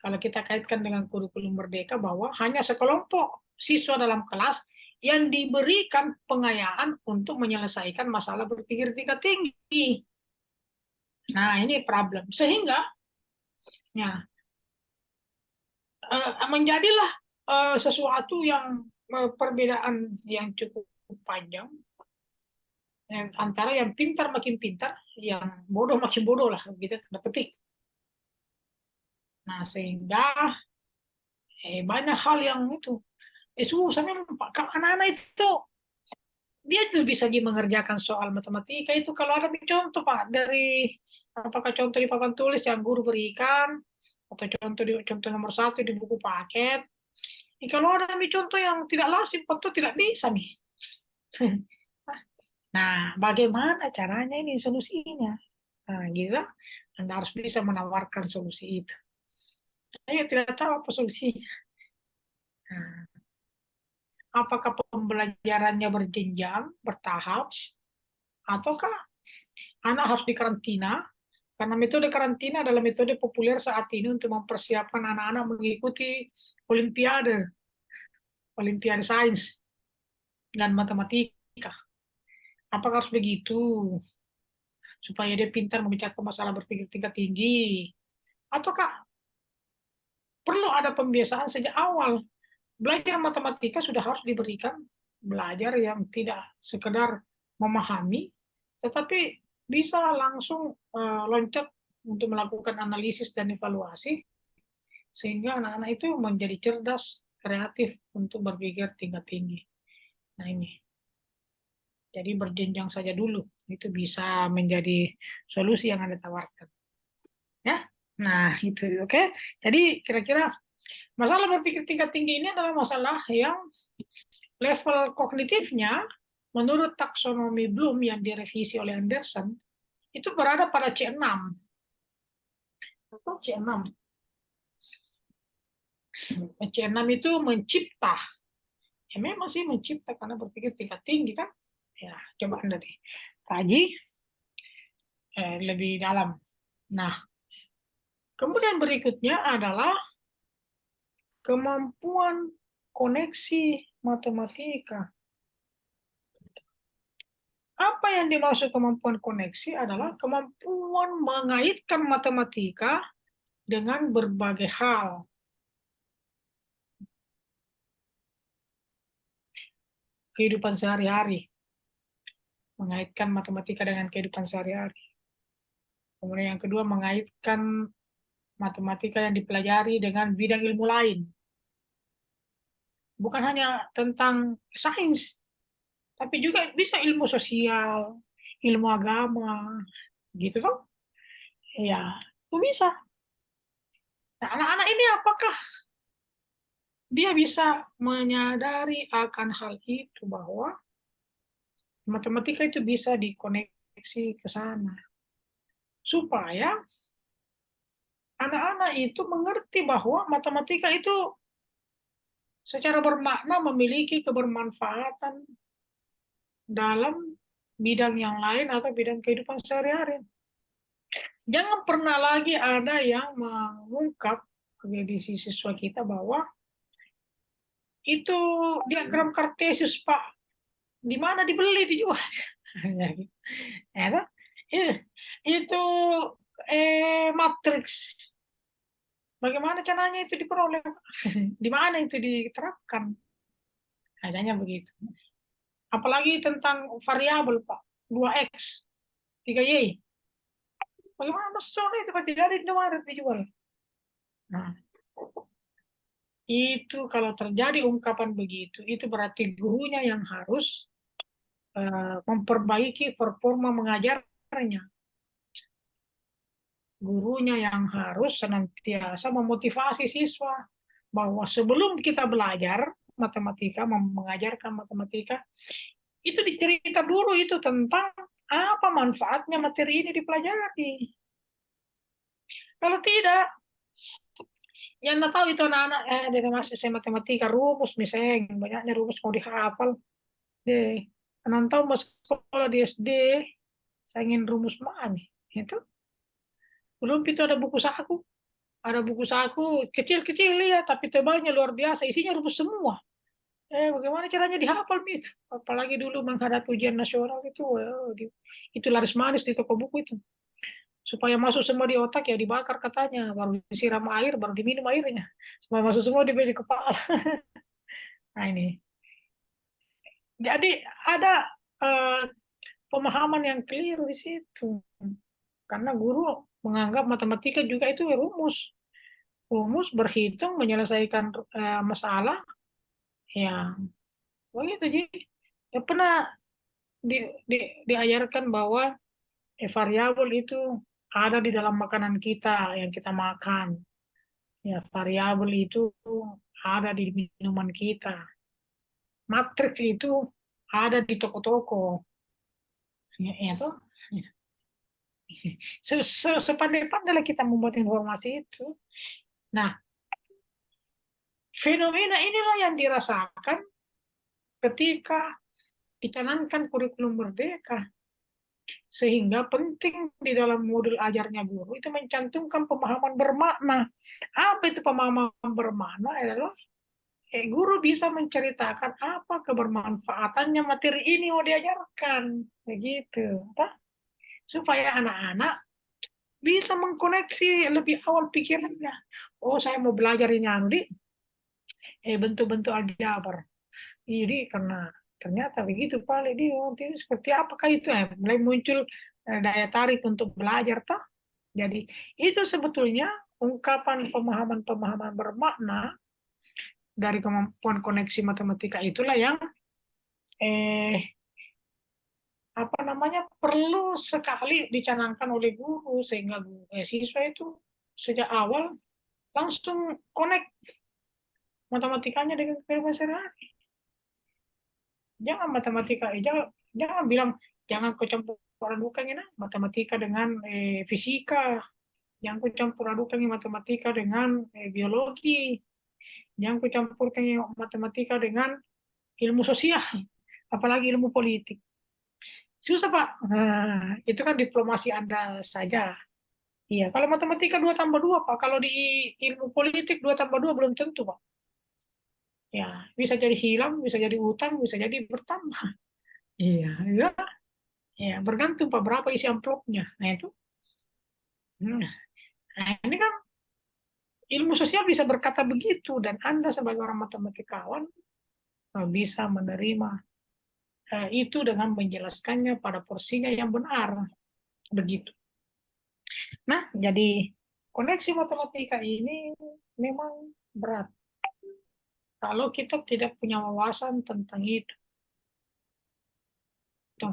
Kalau kita kaitkan dengan kurikulum Merdeka bahwa hanya sekelompok siswa dalam kelas yang diberikan pengayaan untuk menyelesaikan masalah berpikir tingkat tinggi. Nah, ini problem. Sehingga ya, menjadilah sesuatu yang perbedaan yang cukup panjang antara yang pintar makin pintar, yang bodoh makin bodoh lah, gitu tanda petik. Nah, sehingga banyak hal yang itu susah memang Pak. Kalau anak-anak itu dia tuh bisa mengerjakan soal matematika itu kalau ada contoh Pak dari apakah contoh di papan tulis yang guru berikan atau contoh nomor 1 di buku paket. Kalau ada contoh yang tidak lazim, tentu tidak bisa nih. Nah, bagaimana caranya ini solusinya? Nah, gitu. Anda harus bisa menawarkan solusi itu. Saya tidak tahu apa solusinya. Nah, Apakah pembelajarannya berjenjang, bertahap, ataukah anak harus dikarantina? Karena metode karantina adalah metode populer saat ini untuk mempersiapkan anak-anak mengikuti Olimpiade, Olimpiade Sains dan Matematika. Apakah harus begitu? Supaya dia pintar membicarakan masalah berpikir tingkat tinggi. Ataukah perlu ada pembiasaan sejak awal? Belajar matematika sudah harus diberikan belajar yang tidak sekedar memahami, tetapi bisa langsung loncat untuk melakukan analisis dan evaluasi, sehingga anak-anak itu menjadi cerdas, kreatif untuk berpikir tingkat tinggi. Nah ini, jadi berjenjang saja dulu, itu bisa menjadi solusi yang Anda tawarkan. Ya, nah itu oke. Jadi kira-kira masalah berpikir tingkat tinggi ini adalah masalah yang level kognitifnya menurut taksonomi Bloom yang direvisi oleh Anderson itu berada pada C6 atau C6. C6 itu mencipta. Ya memang sih mencipta karena berpikir tingkat tinggi kan. Ya, coba Anda deh kaji lebih dalam. Nah, kemudian berikutnya adalah kemampuan koneksi matematika. Apa yang dimaksud kemampuan koneksi adalah kemampuan mengaitkan matematika dengan berbagai hal. Kehidupan sehari-hari. Mengaitkan matematika dengan kehidupan sehari-hari. Kemudian yang kedua, mengaitkan matematika yang dipelajari dengan bidang ilmu lain. Bukan hanya tentang sains, tapi juga bisa ilmu sosial, ilmu agama, gitu kan? Ya, itu bisa. Nah, anak-anak ini apakah dia bisa menyadari akan hal itu bahwa matematika itu bisa dikoneksi ke sana. Supaya anak-anak itu mengerti bahwa matematika itu secara bermakna memiliki kebermanfaatan dalam bidang yang lain atau bidang kehidupan sehari-hari. Jangan pernah lagi ada yang mengungkap di siswa kita bahwa itu diagram Kartesius Pak, di mana dibeli dijual. Ya, itu matriks. Bagaimana caranya itu diperoleh? Di mana itu diterapkan? Adanya begitu. Apalagi tentang variabel Pak, 2x, 3y. Bagaimana maksudnya itu Pak tidak ada Indomaret dijual? Nah, itu kalau terjadi ungkapan begitu, itu berarti gurunya yang harus memperbaiki performa mengajarnya. Gurunya yang harus senantiasa memotivasi siswa bahwa sebelum kita belajar matematika, mengajarkan matematika, itu dicerita dulu itu tentang apa manfaatnya materi ini dipelajari. Kalau tidak, yang nggak tahu itu anak-anak dari masuk matematika rumus misalnya banyaknya rumus mau dihafal deh. Anak tahu mas sekolah di SD, saya ingin rumus mana itu belum itu ada buku saku kecil-kecil ya tapi tebalnya luar biasa isinya rumus semua. Bagaimana caranya dihafal itu? Apalagi dulu menghadapi ujian nasional itu laris manis di toko buku itu. Supaya masuk semua di otak ya dibakar katanya, baru disiram air, baru diminum airnya. Supaya masuk semua di kepala. Nah ini. Jadi ada pemahaman yang keliru di situ. Karena guru menganggap matematika juga itu rumus. Rumus berhitung menyelesaikan masalah. Ya, begitu jadi. Ya pernah diajarkan bahwa variabel itu ada di dalam makanan kita yang kita makan. Ya, variabel itu ada di minuman kita. Matriks itu ada di toko-toko. Ya, itu. Sepandai-pandailah kita membuat informasi itu. Nah, fenomena inilah yang dirasakan ketika dicanangkan kurikulum merdeka, sehingga penting di dalam modul ajarnya guru itu mencantumkan pemahaman bermakna. Apa itu pemahaman bermakna? Adalah guru bisa menceritakan apa kebermanfaatannya materi ini mau diajarkan, begitu, supaya anak-anak bisa mengkoneksi lebih awal pikirannya. Oh, saya mau belajar ini bentuk-bentuk aljabar. Jadi karena ternyata begitu Pak, dia ini seperti apakah itu? Mulai muncul daya tarik untuk belajar, toh. Jadi itu sebetulnya ungkapan pemahaman-pemahaman bermakna dari kemampuan koneksi matematika itulah yang perlu sekali dicanangkan oleh guru, sehingga siswa itu sejak awal langsung connect matematikanya dengan kehidupan sehari-hari. Jangan matematika, jangan bilang jangan kau campur adukan ini matematika dengan fisika, jangan kau campur adukan matematika dengan biologi, jangan kau campurkan matematika dengan ilmu sosial, apalagi ilmu politik. Susah Pak. Nah, itu kan diplomasi Anda saja. Iya, kalau matematika 2 tambah 2 Pak, kalau di ilmu politik 2 tambah 2 belum tentu Pak. Ya, bisa jadi hilang, bisa jadi utang, bisa jadi bertambah. Iya, ya. Ya, bergantung Pak berapa isi amplopnya. Nah, itu. Nah, ini kan ilmu sosial bisa berkata begitu, dan Anda sebagai orang matematikawan bisa menerima itu dengan menjelaskannya pada porsinya yang benar. Begitu. Nah, jadi koneksi matematika ini memang berat. Kalau kita tidak punya wawasan tentang itu.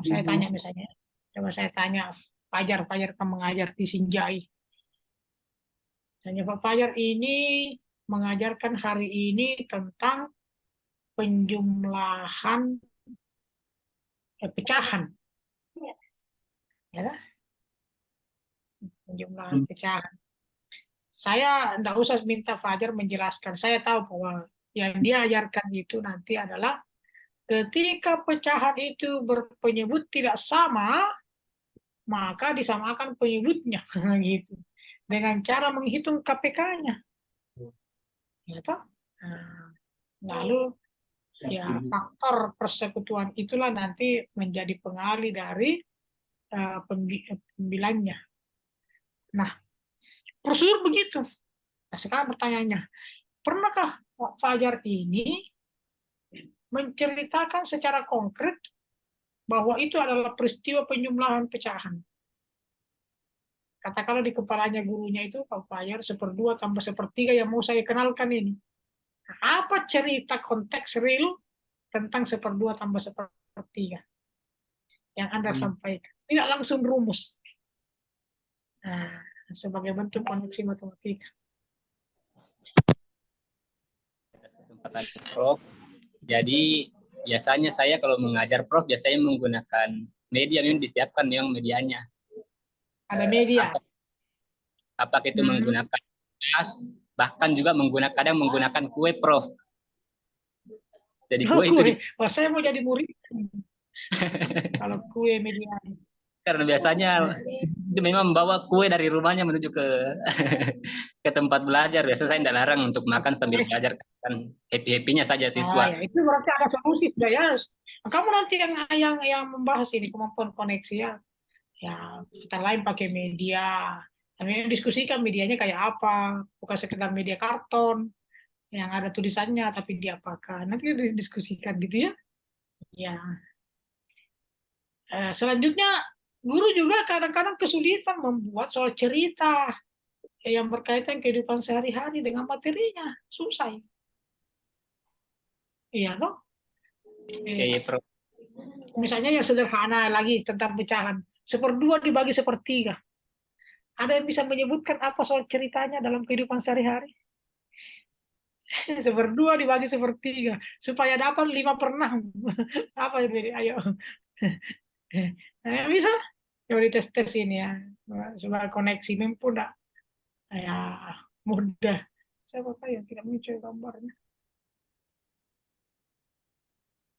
Saya tanya misalnya, coba saya tanya, Fajar kan mengajar di Sinjai. Misalnya Pak Fajar ini mengajarkan hari ini tentang penjumlahan pecahan. Ya, penjumlahan pecahan. Saya tidak usah minta Fajar menjelaskan. Saya tahu bahwa yang dia ajarkan itu nanti adalah ketika pecahan itu berpenyebut tidak sama, maka disamakan penyebutnya gitu. Dengan cara menghitung KPK-nya. Ya, toh? Nah, lalu ya faktor persekutuan itulah nanti menjadi pengali dari pembilangnya. Nah, prosedur begitu. Nah, sekarang pertanyaannya, pernahkah Pak Fajar ini menceritakan secara konkret bahwa itu adalah peristiwa penjumlahan pecahan? Katakanlah di kepalanya gurunya itu Pak Fajar 1/2 tambah 1/3 yang mau saya kenalkan ini. Nah, apa cerita konteks real tentang 1/2 tambah 1/3 yang Anda sampaikan? Tidak langsung rumus. Nah, sebagai bentuk koneksi matematika. Kesempatan Prof. Jadi biasanya saya kalau mengajar Prof biasanya menggunakan media yang disiapkan yang medianya. Ada media. Apakah itu menggunakan tas, bahkan juga kadang menggunakan kue Prof. Jadi kue itu Wah, saya mau jadi murid. Kalau kue media. Karena biasanya itu memang membawa kue dari rumahnya menuju ke ke tempat belajar. Biasanya saya tidak larang untuk makan sambil belajar, kan happy-happynya saja siswa. Ya, itu berarti ada solusi sudah ya. Kamu nanti yang membahas ini kemampuan koneksi ya. Ya, kita lain pakai media. Kami diskusikan medianya kayak apa, bukan sekedar media karton yang ada tulisannya tapi diapakan. Nanti didiskusikan gitu ya. Ya. Selanjutnya guru juga kadang-kadang kesulitan membuat soal cerita yang berkaitan kehidupan sehari-hari dengan materinya, susah. Iya toh? Misalnya yang sederhana lagi tentang pecahan, 1/2 dibagi 1/3. Ada yang bisa menyebutkan apa soal ceritanya dalam kehidupan sehari-hari? 1/2 dibagi 1/3 supaya dapat 5/6. Apa ini? Ayo. Bisa? Coba dites ini ya. Supaya koneksi mampu enggak? Ya, mudah. Saya yang tidak muncul gambarnya.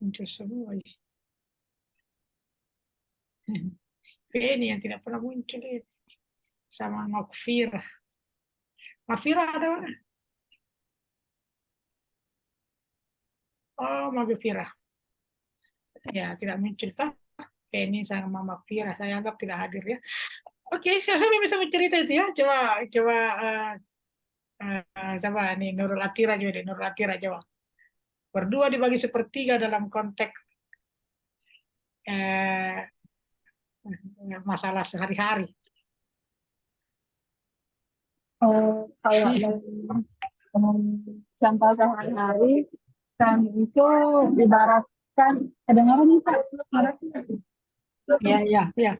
Muncul semua. Ini yang tidak pernah muncul itu. Sama Makfirah. Makfirah ada mana? Oh, Makfirah. Ya, tidak muncul. Ini sama Makfirah. Saya anggap tidak hadir ya. Oke, siapa bisa mencerita itu ya? Coba siapa nih? Nurul Atira juga deh. Nurul Atira coba. Berdua dibagi sepertiga dalam konteks masalah sehari-hari. Kalau dalam contoh sehari-hari kan itu ibaratkan kedengaran nih Pak suaranya? Ya. Ya.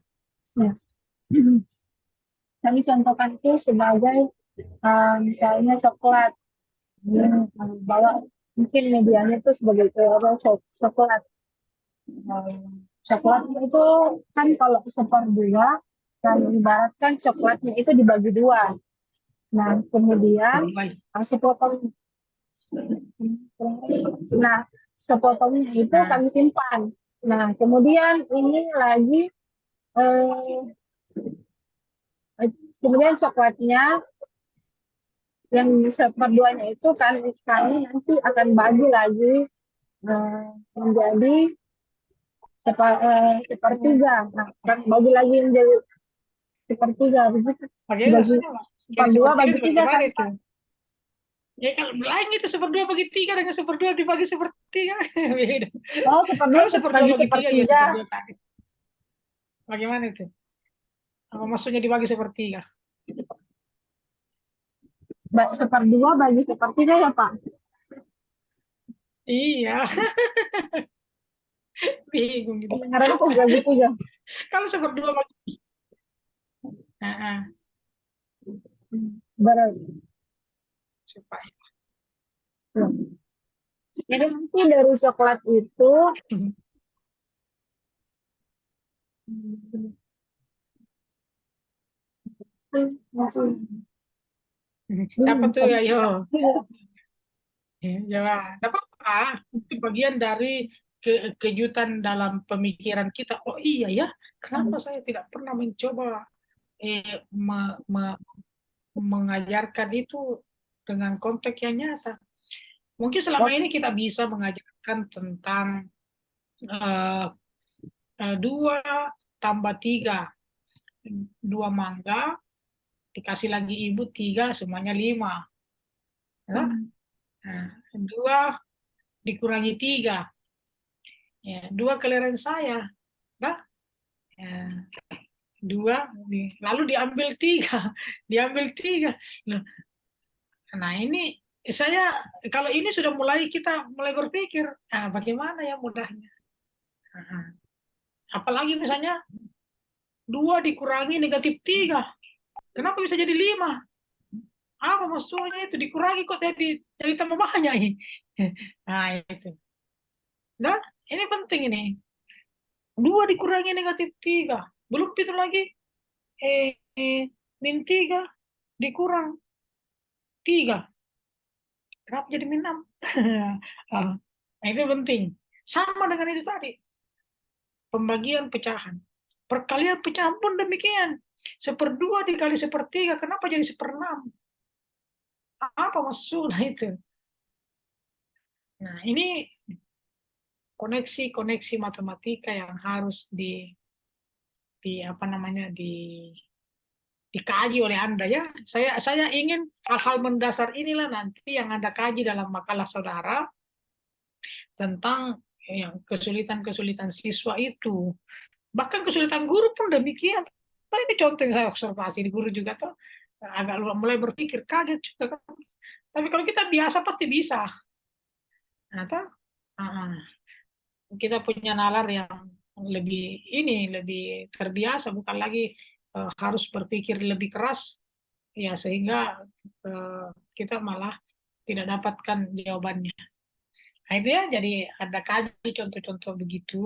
Kami contohkan itu sebagai misalnya coklat. Bawa mungkin medianya itu sebagai coklat. Coklat itu kan kalau seperdua dan ibaratkan coklatnya itu dibagi dua. Nah, kemudian sepotong. Nah, sepotongnya itu kami simpan. Nah, kemudian ini lagi kemudian coklatnya yang seperduanya itu kami nanti akan bagi lagi menjadi sepertiga. Nah, kan bagi lagi menjadi sepertiga. Bagi seperdua bagi tiga kan, Pak. Ya kalau lain itu seperdua bagi tiga dengan seperdua dibagi sepertiga beda. Oh, seperdua bagi sepertiga. Ya seperdua tadi. Bagaimana itu? Apa maksudnya dibagi sepertiga? Seperdua bagi sepertiga ya Pak? Iya. Bingung gitu. Karena aku bagi tiga. Kalau seperdua bagi. Berarti. Supaya. Jadi nanti dari coklat itu siapa tuh ayo? Ya, tidak apa-apa. Itu bagian dari kejutan dalam pemikiran kita. Oh iya ya, kenapa saya tidak pernah mencoba mengajarkan itu dengan konteks yang nyata. Mungkin selama ini kita bisa mengajarkan tentang 2 tambah 3, 2 mangga, dikasih lagi ibu 3, semuanya 5. Nah, 2 dikurangi 3, ya, 2 kelereng saya, nah, ya, 2, lalu diambil 3, diambil 3. Nah ini saya kalau ini sudah kita mulai berpikir, bagaimana ya mudahnya? Apalagi misalnya 2 dikurangi negatif 3, kenapa bisa jadi 5? Apa maksudnya itu dikurangi kok jadi tambah banyak ini? Nah itu. Nah ini penting ini. 2 dikurangi negatif 3, belum itu lagi min 3 dikurang 3. Kenapa jadi min 6? Nah, itu penting. Sama dengan itu tadi. Pembagian pecahan. Perkalian pecahan pun demikian. 1/2 dikali 1/3, kenapa jadi 1/6? Apa maksudnya itu? Nah, ini koneksi matematika yang harus dikaji oleh Anda ya. Saya ingin hal-hal mendasar inilah nanti yang Anda kaji dalam makalah saudara tentang yang kesulitan siswa itu. Bahkan kesulitan guru pun demikian. Nah, ini contoh yang saya observasi di guru juga tuh agak mulai berpikir kaget juga kan. Tapi kalau kita biasa pasti bisa. Atau kita punya nalar yang lebih terbiasa, bukan lagi harus berpikir lebih keras, ya sehingga kita malah tidak dapatkan jawabannya. Nah itu ya, jadi ada kaji contoh-contoh begitu,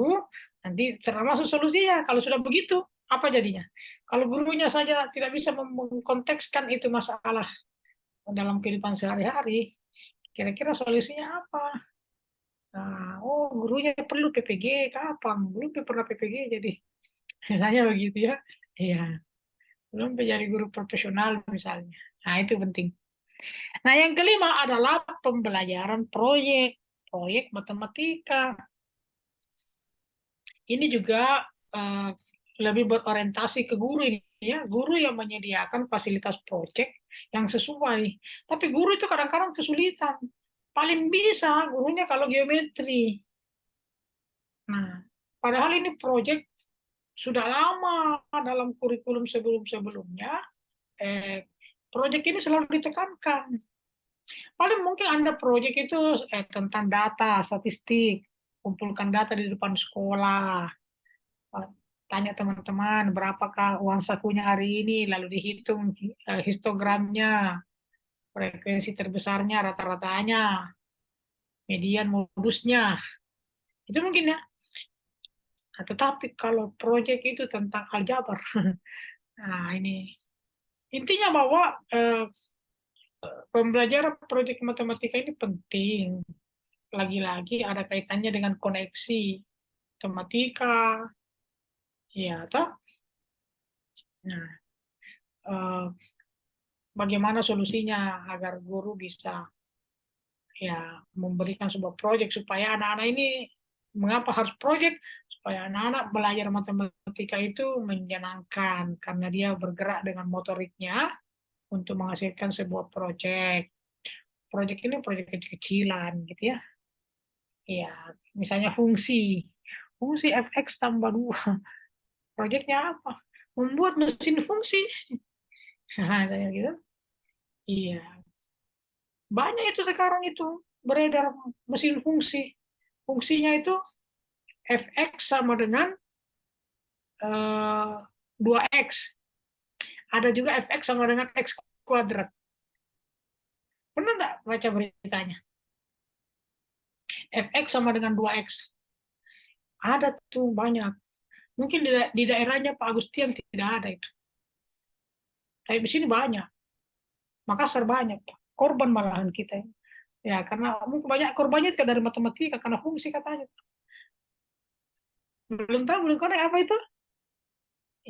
nanti termasuk solusinya. Kalau sudah begitu, apa jadinya? Kalau gurunya saja tidak bisa mengkontekskan itu masalah dalam kehidupan sehari-hari, kira-kira solusinya apa? Oh, gurunya perlu PPG kapan? Belum pernah PPG jadi misalnya begitu ya. Iya, belum menjadi guru profesional misalnya. Nah, itu penting. Nah, yang kelima adalah pembelajaran proyek matematika. Ini juga eh, lebih berorientasi ke guru ini ya, guru yang menyediakan fasilitas proyek yang sesuai. Tapi guru itu kadang-kadang kesulitan. Paling bisa gurunya kalau geometri. Nah, padahal ini proyek sudah lama dalam kurikulum sebelum-sebelumnya, eh, proyek ini selalu ditekankan. Paling mungkin Anda proyek itu tentang data, statistik, kumpulkan data di depan sekolah, tanya teman-teman berapakah uang sakunya hari ini, lalu dihitung histogramnya, frekuensi terbesarnya, rata-ratanya, median modusnya. Itu mungkin ya. Nah, tetapi kalau proyek itu tentang aljabar, nah ini intinya bahwa pembelajaran proyek matematika ini penting. Lagi-lagi ada kaitannya dengan koneksi matematika, ya, toh? Nah, eh, bagaimana solusinya agar guru bisa ya memberikan sebuah proyek supaya anak-anak ini mengapa harus proyek supaya anak-anak belajar matematika itu menyenangkan karena dia bergerak dengan motoriknya untuk menghasilkan sebuah proyek. Proyek ini proyek kecil-kecilan gitu ya. Ya, misalnya fungsi fx tambah 2. Proyeknya apa? Membuat mesin fungsi. Nah, kayak gitu. Iya, banyak itu sekarang itu beredar mesin fungsi. Fungsinya itu fx sama dengan 2x. Ada juga fx sama dengan x kuadrat. Pernah nggak baca beritanya? Fx sama dengan 2x. Ada tuh banyak. Mungkin di daerahnya Pak Agustian tidak ada itu. Tapi di sini banyak. Makassar banyak. Korban malahan kita. Ya, karena mungkin banyak korbannya itu dari matematika, karena fungsi katanya. Belum tahu, belum konek apa itu?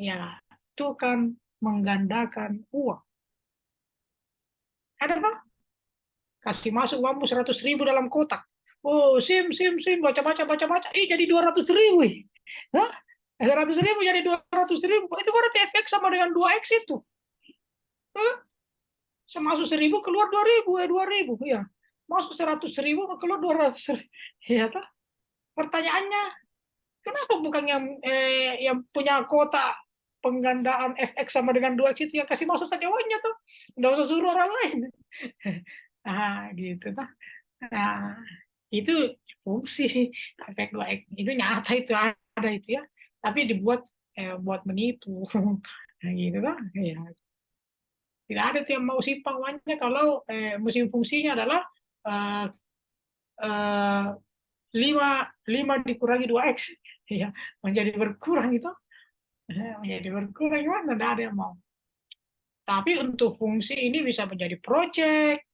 Ya, itu kan menggandakan uang. Ada kan? Kasih masuk uangmu 100.000 dalam kotak. Oh, sim, baca. Jadi 200.000. Hah? 100.000 jadi 200.000. Itu berarti efek sama dengan 2x itu. Hah? Semasuk 1.000 keluar 2.000, 2.000. Ya. Masuk 100.000 keluar 200.000. Ya, toh? Pertanyaannya, kenapa bukan yang punya kotak penggandaan fx sama dengan 2x itu yang kasih masuk saja uangnya tuh. Nggak usah suruh orang lain. Nah, gitu. Nah, itu fungsi efek 2x. Itu nyata itu ada itu ya. Tapi dibuat buat menipu. Nah, gitu kan. Ya. Tidak ada tuh yang mau simpang uangnya kalau mesin fungsinya adalah eh, eh, 5 5 dikurangi 2x. Ya, menjadi berkurang itu. Menjadi berkurang gimana? Tidak ada yang mau. Tapi untuk fungsi ini bisa menjadi proyek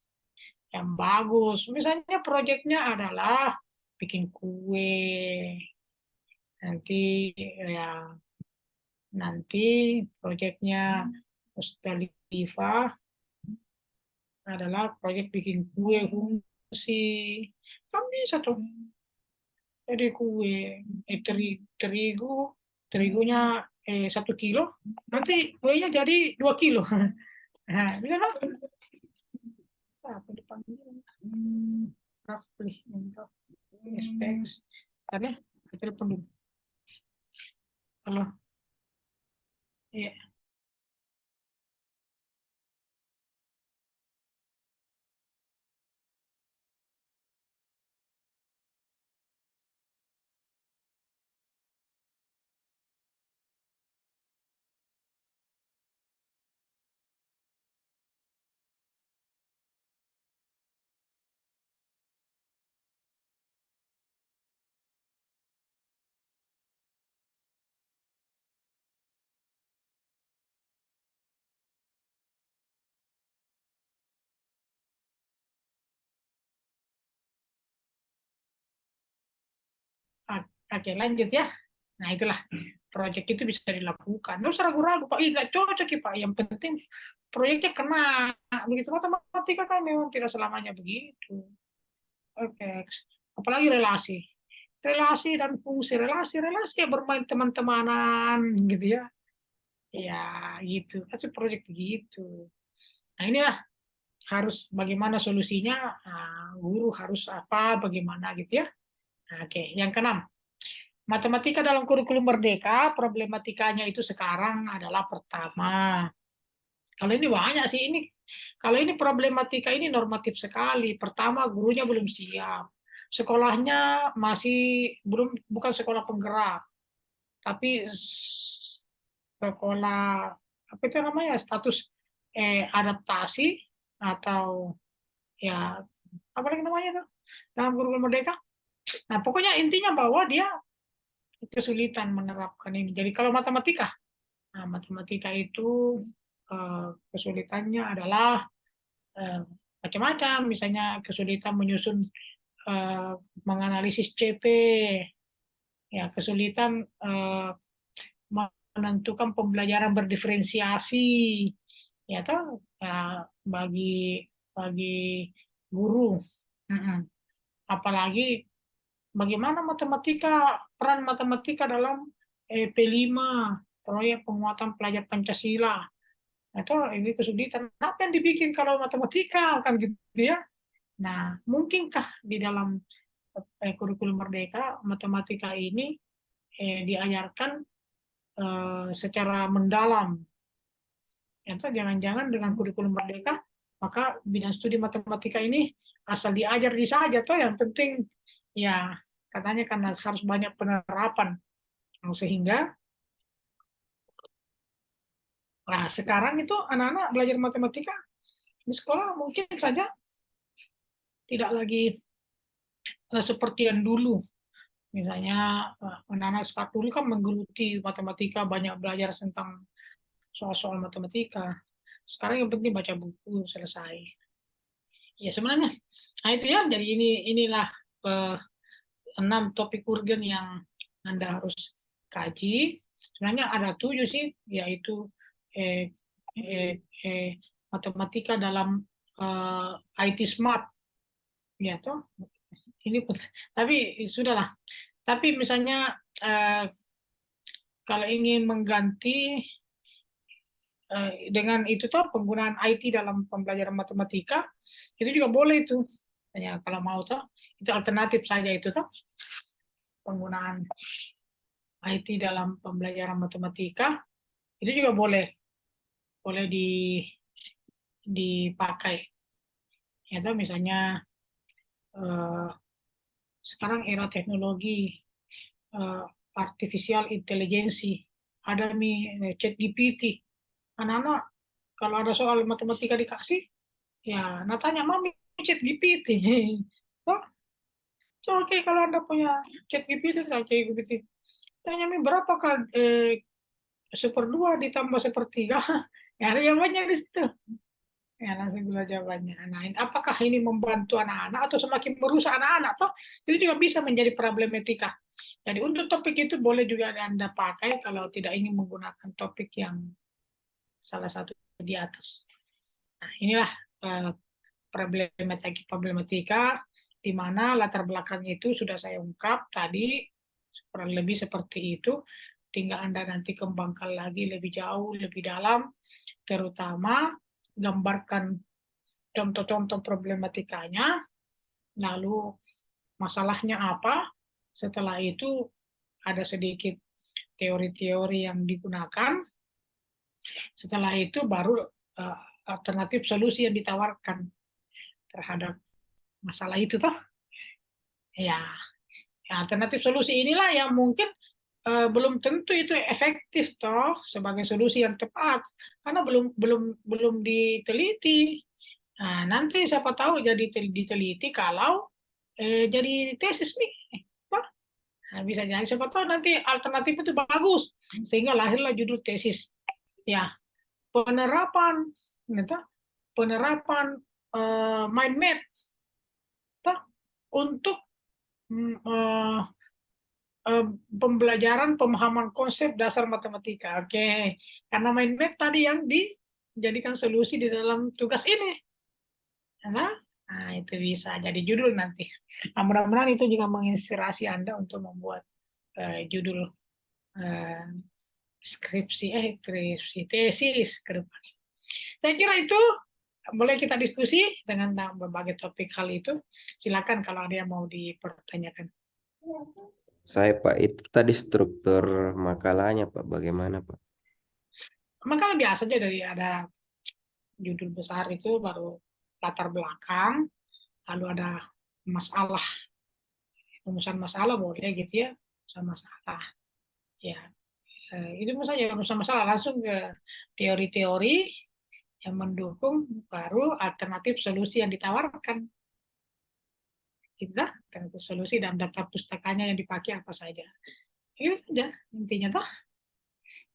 yang bagus. Misalnya proyeknya adalah bikin kue. Nanti ya nanti proyeknya Mustalifah adalah proyek bikin kue fungsi. Kan bisa tuh. Jadi kue terigu, terigunya 1 kilo, nanti kuenya jadi 2 kilo. Nah, bisa kan? Apa dipanggil? Rafli, specs. Karena telepon dulu. Halo. Iya. Oke, lanjut ya. Nah, itulah proyek itu bisa dilakukan. Nggak usah ragu-ragu, Pak. Ih, nggak cocok ya, Pak. Yang penting proyeknya kena. Begitu matematika kan memang tidak selamanya begitu. Oke. Apalagi relasi. Relasi dan fungsi. Relasi ya bermain teman-temanan gitu ya. Ya, gitu. Itu proyek begitu. Nah, inilah harus bagaimana solusinya. Nah, guru harus apa, bagaimana gitu ya. Nah, oke, yang keenam. Matematika dalam kurikulum merdeka, problematikanya itu sekarang adalah pertama. Kalau ini banyak sih ini. Kalau ini problematika ini normatif sekali. Pertama, gurunya belum siap. Sekolahnya masih belum, bukan sekolah penggerak, tapi sekolah apa itu namanya, status adaptasi atau ya apa lagi namanya itu dalam kurikulum merdeka. Nah, pokoknya intinya bahwa dia kesulitan menerapkan ini. Jadi kalau matematika, nah matematika itu kesulitannya adalah macam-macam. Misalnya kesulitan menyusun, menganalisis CP, ya kesulitan menentukan pembelajaran berdiferensiasi, ya toh bagi guru. Apalagi bagaimana peran matematika dalam P5, proyek penguatan pelajar Pancasila. Atau ini kesulitan. Apa yang dibikin kalau matematika kan gitu ya? Nah, mungkinkah di dalam kurikulum merdeka matematika ini diajarkan secara mendalam? Atau jangan-jangan dengan kurikulum merdeka maka bidang studi matematika ini asal diajar di saja toh, yang penting ya katanya karena harus banyak penerapan, sehingga nah sekarang itu anak-anak belajar matematika di sekolah mungkin saja tidak lagi seperti yang dulu. Misalnya anak-anak sekolah dulu kan menggeluti matematika, banyak belajar tentang soal-soal matematika. Sekarang yang penting baca buku selesai. Ya sebenarnya, nah itu ya. Jadi inilah 6 topik urgen yang Anda harus kaji. Sebenarnya ada 7 sih, yaitu matematika dalam IT smart, ya toh. Ini tapi sudahlah. Tapi misalnya kalau ingin mengganti dengan itu toh penggunaan IT dalam pembelajaran matematika, itu juga boleh itu. Hanya kalau mau toh, itu alternatif saja itu toh. Penggunaan IT dalam pembelajaran matematika itu juga boleh dipakai. Ya toh, misalnya sekarang era teknologi artificial intelligence, ada ChatGPT. Anak-anak kalau ada soal matematika dikasih, ya tanya mami ChatGPT. Oh, oke, kalau Anda punya ChatGPT, tanya mami berapakah 1/2 ditambah 1/3? Ya ada jawabannya di situ. Ya langsung dulu jawabannya. Nah, apakah ini membantu anak-anak atau semakin merusak anak-anak? Toh itu juga bisa menjadi problematika. Jadi untuk topik itu boleh juga Anda pakai kalau tidak ingin menggunakan topik yang salah satu di atas. Nah, inilah problematika di mana latar belakang itu sudah saya ungkap tadi, kurang lebih seperti itu. Tinggal Anda nanti kembangkan lagi lebih jauh, lebih dalam, terutama gambarkan contoh-contoh problematikanya, lalu masalahnya apa. Setelah itu ada sedikit teori-teori yang digunakan. Setelah itu baru alternatif solusi yang ditawarkan terhadap masalah itu toh. Ya, alternatif solusi inilah yang mungkin belum tentu itu efektif toh sebagai solusi yang tepat karena belum diteliti. Nah, nanti siapa tahu jadi diteliti kalau jadi tesis nih. Nah, bisa jadi siapa tahu nanti alternatif itu bagus sehingga lahirlah judul tesis. Ya, penerapan mind map untuk pembelajaran pemahaman konsep dasar matematika. Oke, karena mind map tadi yang dijadikan solusi di dalam tugas ini. Nah, itu bisa jadi judul nanti. Nah, mudah-mudahan itu juga menginspirasi Anda untuk membuat judul skripsi, tesis ke depan. Saya kira itu boleh kita diskusi dengan berbagai topik hal itu. Silakan kalau ada yang mau dipertanyakan. Saya Pak, itu tadi struktur makalahnya Pak, bagaimana Pak? Maka biasa aja dari ada judul besar itu baru latar belakang, lalu ada masalah, rumusan masalah boleh gitu ya, rumusan masalah. Ya, itu saja rumusan masalah, langsung ke teori-teori yang mendukung baru alternatif solusi yang ditawarkan. Kita alternatif solusi dan data pustakanya yang dipakai apa saja. Itu saja intinya toh.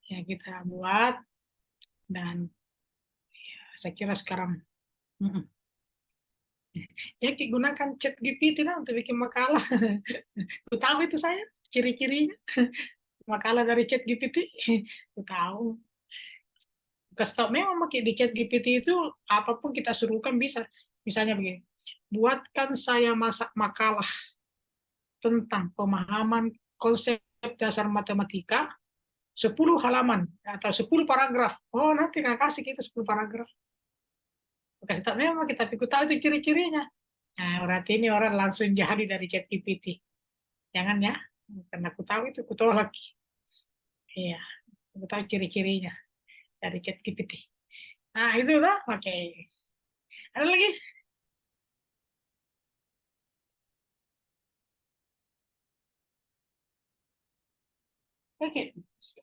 Ya kita buat dan ya, saya kira sekarang ya gunakan ChatGPT lah untuk bikin makalah. Ku tahu itu saya ciri-cirinya makalah dari ChatGPT. Ku tahu. Memang di ChatGPT itu apapun kita suruhkan bisa. Misalnya begini, buatkan saya makalah tentang pemahaman konsep dasar matematika 10 halaman atau 10 paragraf. Oh, nanti kan kasih kita 10 paragraf. Kasih tahu memang kita pikir tahu itu ciri-cirinya. Nah, berarti ini orang langsung jadi dari ChatGPT. Jangan ya, karena aku tahu itu, aku tahu lagi. Iya, aku tahu ciri-cirinya dari ChatGPT. Nah, itu lah. Oke. Ada lagi? Oke.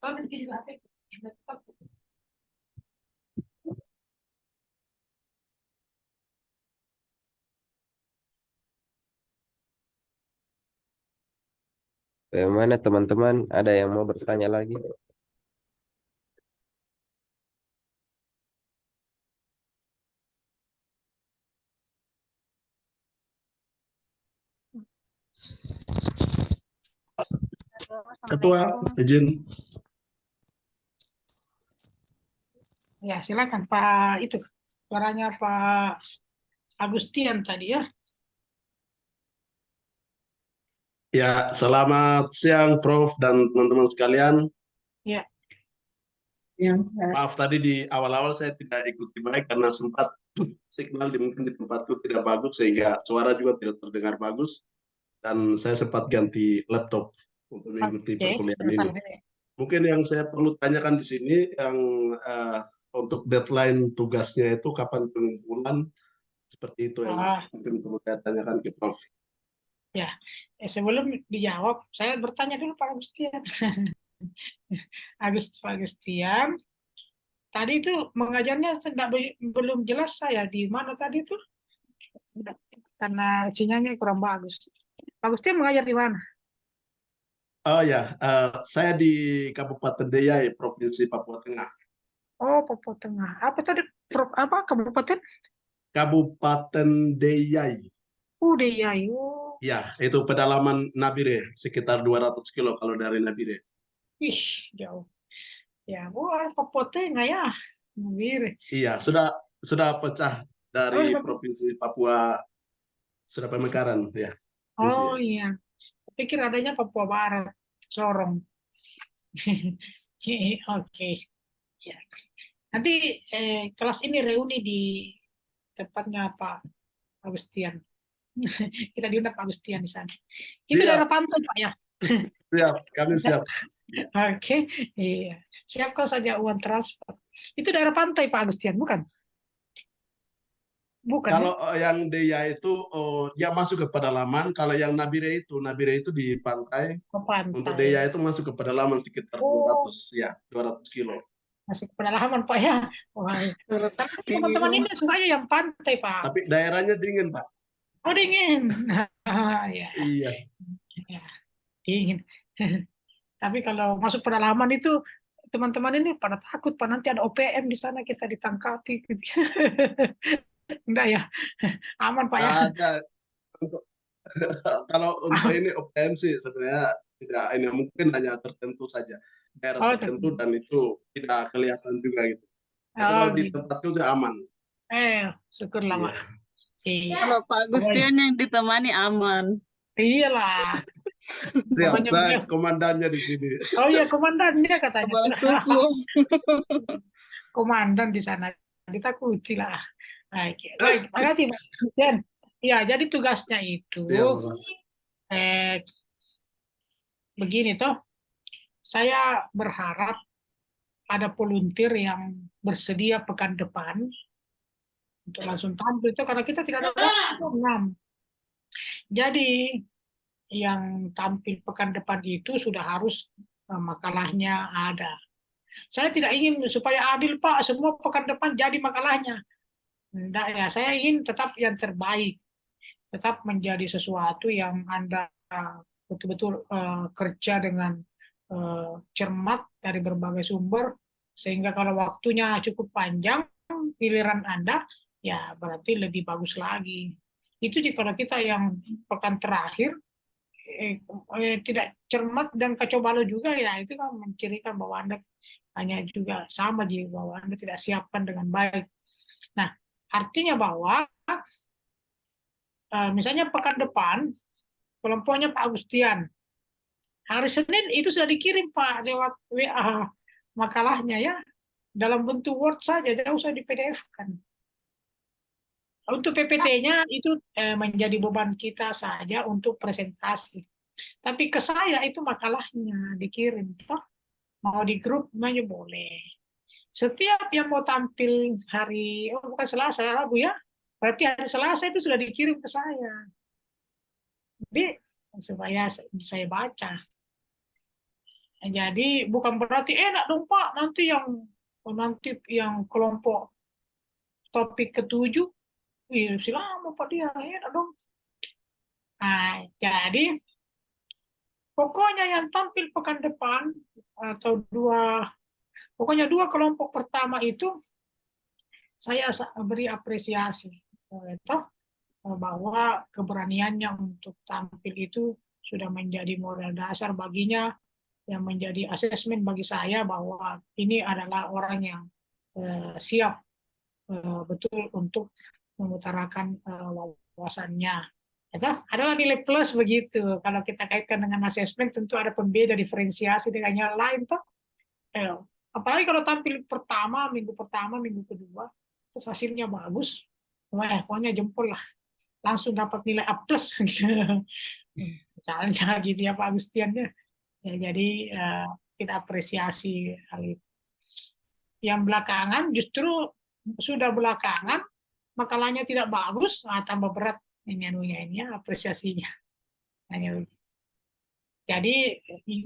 Kalau nanti juga ada. Bagaimana teman-teman? Ada yang mau bertanya lagi? Ketua, izin. Ya, silakan Pak itu. Suaranya Pak Agustian tadi ya. Ya, selamat siang Prof dan teman-teman sekalian. Ya. Maaf tadi di awal-awal saya tidak ikuti baik karena sempat signal mungkin di tempatku tidak bagus sehingga suara juga tidak terdengar bagus dan saya sempat ganti laptop untuk mengikuti perkuliahan ini. Mungkin yang saya perlu tanyakan di sini yang untuk deadline tugasnya itu kapan pengumpulan seperti itu yang mungkin perlu saya tanyakan ke Prof. Ya, sebelum dijawab, saya bertanya dulu Pak Agustian. Pak Agustian, tadi itu mengajarnya belum jelas saya di mana tadi itu, karena sinyalnya kurang bagus. Pak Agustian mengajar di mana? Oh ya, saya di Kabupaten Deiyai, Provinsi Papua Tengah. Oh, Papua Tengah. Apa tadi? Apa kabupaten? Kabupaten Deiyai. Deiyai. Ya, itu pedalaman Nabire, sekitar 200 kilo kalau dari Nabire. Ih, jauh. Ya, Papua Tengah ya. Nabire. Iya, sudah pecah dari Provinsi Papua, sudah pemekaran ya. Oh iya, pikir adanya Papua Barat, Sorong. Oke. Ya. Nanti kelas ini reuni di tempatnya Pak Agustian. Kita diundang Pak Agustian di sana. Itu daerah pantai Pak ya? Siap, kami siap. Oke, iya. Siapkan saja uang transport. Itu daerah pantai Pak Agustian, bukan? Bukan. Kalau yang Deiyai itu dia masuk ke pedalaman, kalau yang Nabire itu di pantai. Untuk Deiyai itu masuk ke pedalaman sekitar 200 kilo. Masuk ke pedalaman Pak ya. Wah, teman-teman ini sukanya yang pantai Pak. Tapi daerahnya dingin Pak. Oh dingin. Ya. Iya. Ya, dingin. Tapi kalau masuk pedalaman itu teman-teman ini pada takut Pak, nanti ada OPM di sana kita ditangkapi gitu. Enggak ya, aman Pak ya. Ada. Kalau untuk ini OPM sih sebenarnya tidak ini mungkin hanya tertentu saja daerah Oh, tertentu dan itu tidak kelihatan juga gitu. Kalau di gitu. tempatku sudah aman. Syukurlah, Iya. Mak. Iya. Kalau Pak Gustian yang ditemani aman. Iyalah. Siap, Pokoknya saya beliau. komandannya di sini. Oh iya, komandannya katanya. Kepala suku. Komandan di sana. Ditakuti lah. Baik, makasih, Pak Gustian. Ya, jadi tugasnya itu Siap, Pak. begini toh. Saya berharap ada volunteer yang bersedia pekan depan untuk langsung tampil itu karena kita tidak ada waktu 6. Jadi yang tampil pekan depan itu sudah harus makalahnya ada. Saya tidak ingin supaya adil Pak, semua pekan depan jadi makalahnya. Enggak ya, saya ingin tetap yang terbaik, tetap menjadi sesuatu yang Anda betul-betul kerja dengan cermat dari berbagai sumber, sehingga kalau waktunya cukup panjang, giliran Anda, ya berarti lebih bagus lagi. Itu kalau kita yang pekan terakhir, tidak cermat dan kacau balau juga, ya itu kan mencirikan bahwa Anda hanya juga sama bahwa Anda tidak siapkan dengan baik. Nah, artinya bahwa misalnya pekan depan kelompoknya Pak Agustian, hari Senin itu sudah dikirim Pak lewat WA makalahnya ya, dalam bentuk Word saja, tidak usah di PDF-kan. Untuk PPT-nya itu menjadi beban kita saja untuk presentasi. Tapi ke saya itu makalahnya dikirim, toh mau di grup aja boleh. Setiap yang mau tampil hari, bukan Selasa, Rabu ya, berarti hari Selasa itu sudah dikirim ke saya. Jadi supaya saya baca. Jadi bukan berarti enak dong Pak, nanti yang kelompok topik ke-7, silakan Pak dia enak dong. Nah, jadi pokoknya yang tampil pekan depan atau pokoknya dua kelompok pertama itu saya beri apresiasi, bahwa keberaniannya untuk tampil itu sudah menjadi modal dasar baginya, yang menjadi asesmen bagi saya bahwa ini adalah orang yang siap betul untuk mengutarakan wawasannya. Itu adalah nilai plus begitu. Kalau kita kaitkan dengan asesmen, tentu ada pembeda diferensiasi dengan yang lain toh. Apalagi kalau tampil minggu pertama, minggu kedua, terus hasilnya bagus, pokoknya jempol lah, langsung dapat nilai A+. Jangan gitu ya Pak Agustiannya. Ya, jadi kita apresiasi hal itu. Yang belakangan justru sudah belakangan makalahnya tidak bagus, tambah berat ini apresiasinya. Hanya begitu. Jadi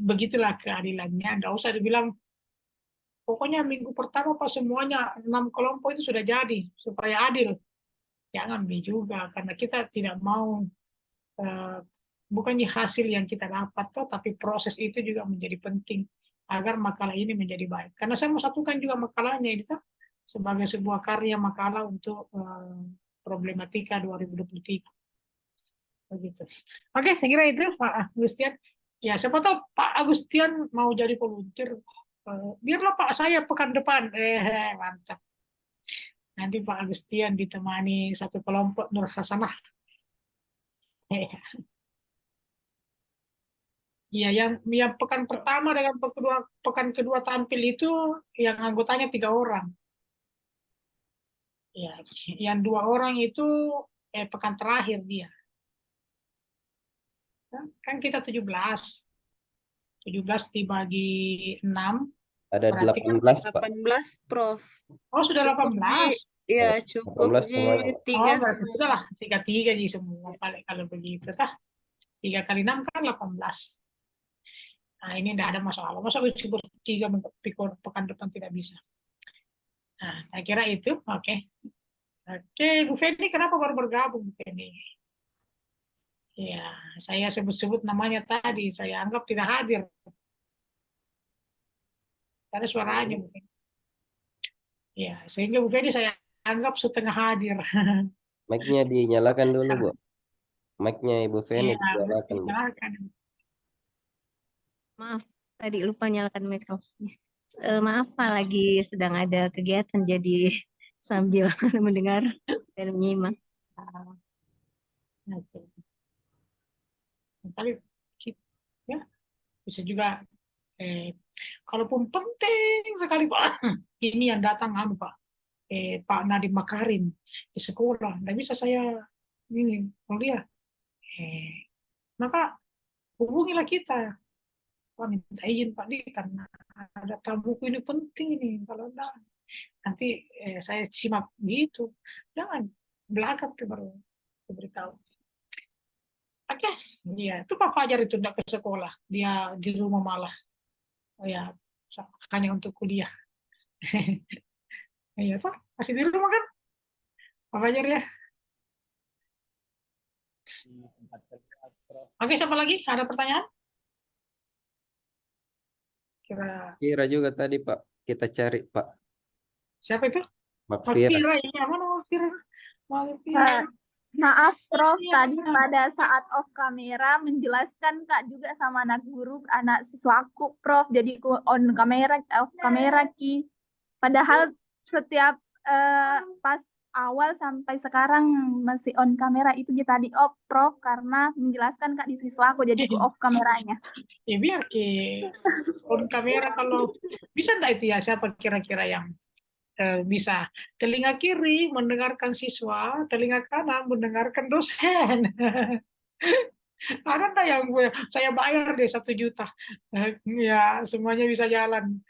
begitulah keadilannya. Nggak usah dibilang pokoknya minggu pertama pas semuanya 6 kelompok itu sudah jadi supaya adil. Jangan juga, karena kita tidak mau bukannya hasil yang kita dapat tapi proses itu juga menjadi penting agar makalah ini menjadi baik. Karena saya mau satukan juga makalahnya itu sebagai sebuah karya makalah untuk problematika 2023. Begitu. Oke, saya kira itu Pak Agustian. Ya, siapa tahu Pak Agustian mau jadi volunteer. Biarlah Pak saya pekan depan. Mantap. Nanti Pak Agustian ditemani satu kelompok Nur Hasanah. Iya, yang pekan pertama dengan pekan kedua tampil itu yang anggotanya 3 orang. Ya, yang 2 orang itu pekan terakhir dia. Kan kita 17 dibagi 6. Ada berarti 18 Pak. 18, Prof. Oh, sudah Cukup, 18. Iya, cukup 18 Ji. semuanya. 3 berarti sudah lah 3 Ji semua kalau begitu tah. 3 kali 6 kan 18. Nah, ini tidak ada masalah. Masa bertiga pikir pekan depan tidak bisa. Nah, saya kira itu. Oke, Bu Feni, kenapa baru bergabung Bu Feni? Ya, saya sebut-sebut namanya tadi, saya anggap tidak hadir. Ada suaranya Bu Feni. Ya, sehingga Bu Feni saya anggap setengah hadir. Mic-nya dinyalakan dulu, Bu. Mic-nya Ibu Feni Ya, dinyalakan, Bu. silakan. Maaf, tadi lupa nyalakan mikrofonnya. Maaf Pak, lagi sedang ada kegiatan jadi sambil mendengar dan menyimak. Oke. Kali ya bisa juga kalaupun penting sekali Pak, ini yang datang Pak Pak Nadiem Makarim di sekolah, nggak bisa saya ini kuliah, maka hubungilah kita, Pak minta izin Pak di karena ada tamuku ini penting ini, kalau enggak nanti saya simak gitu, jangan belakang tuh baru beritahu. Oke, iya itu Pak Fajar itu enggak ke sekolah, dia di rumah malah, oh ya hanya untuk kuliah. Iya Pak, masih di rumah kan Pak Fajar ya. Oke, siapa lagi? Ada pertanyaan? Kira juga tadi Pak, kita cari Pak. Siapa itu? Makfira. Makfira, iya mana Makfira? Makfira. Maaf Prof, Iya. tadi pada saat off kamera menjelaskan Kak juga sama anak guru, anak siswaku Prof, jadi on kamera, off kamera Ki. Padahal setiap pas awal sampai sekarang masih on kamera, itu dia tadi off Prof karena menjelaskan Kak di siswaku, jadi off kameranya. Ya biar Ki on kamera, kalau bisa enggak itu ya, siapa kira-kira yang bisa telinga kiri mendengarkan siswa, telinga kanan mendengarkan dosen. Ada enggak yang saya bayar deh 1 juta, ya semuanya bisa jalan,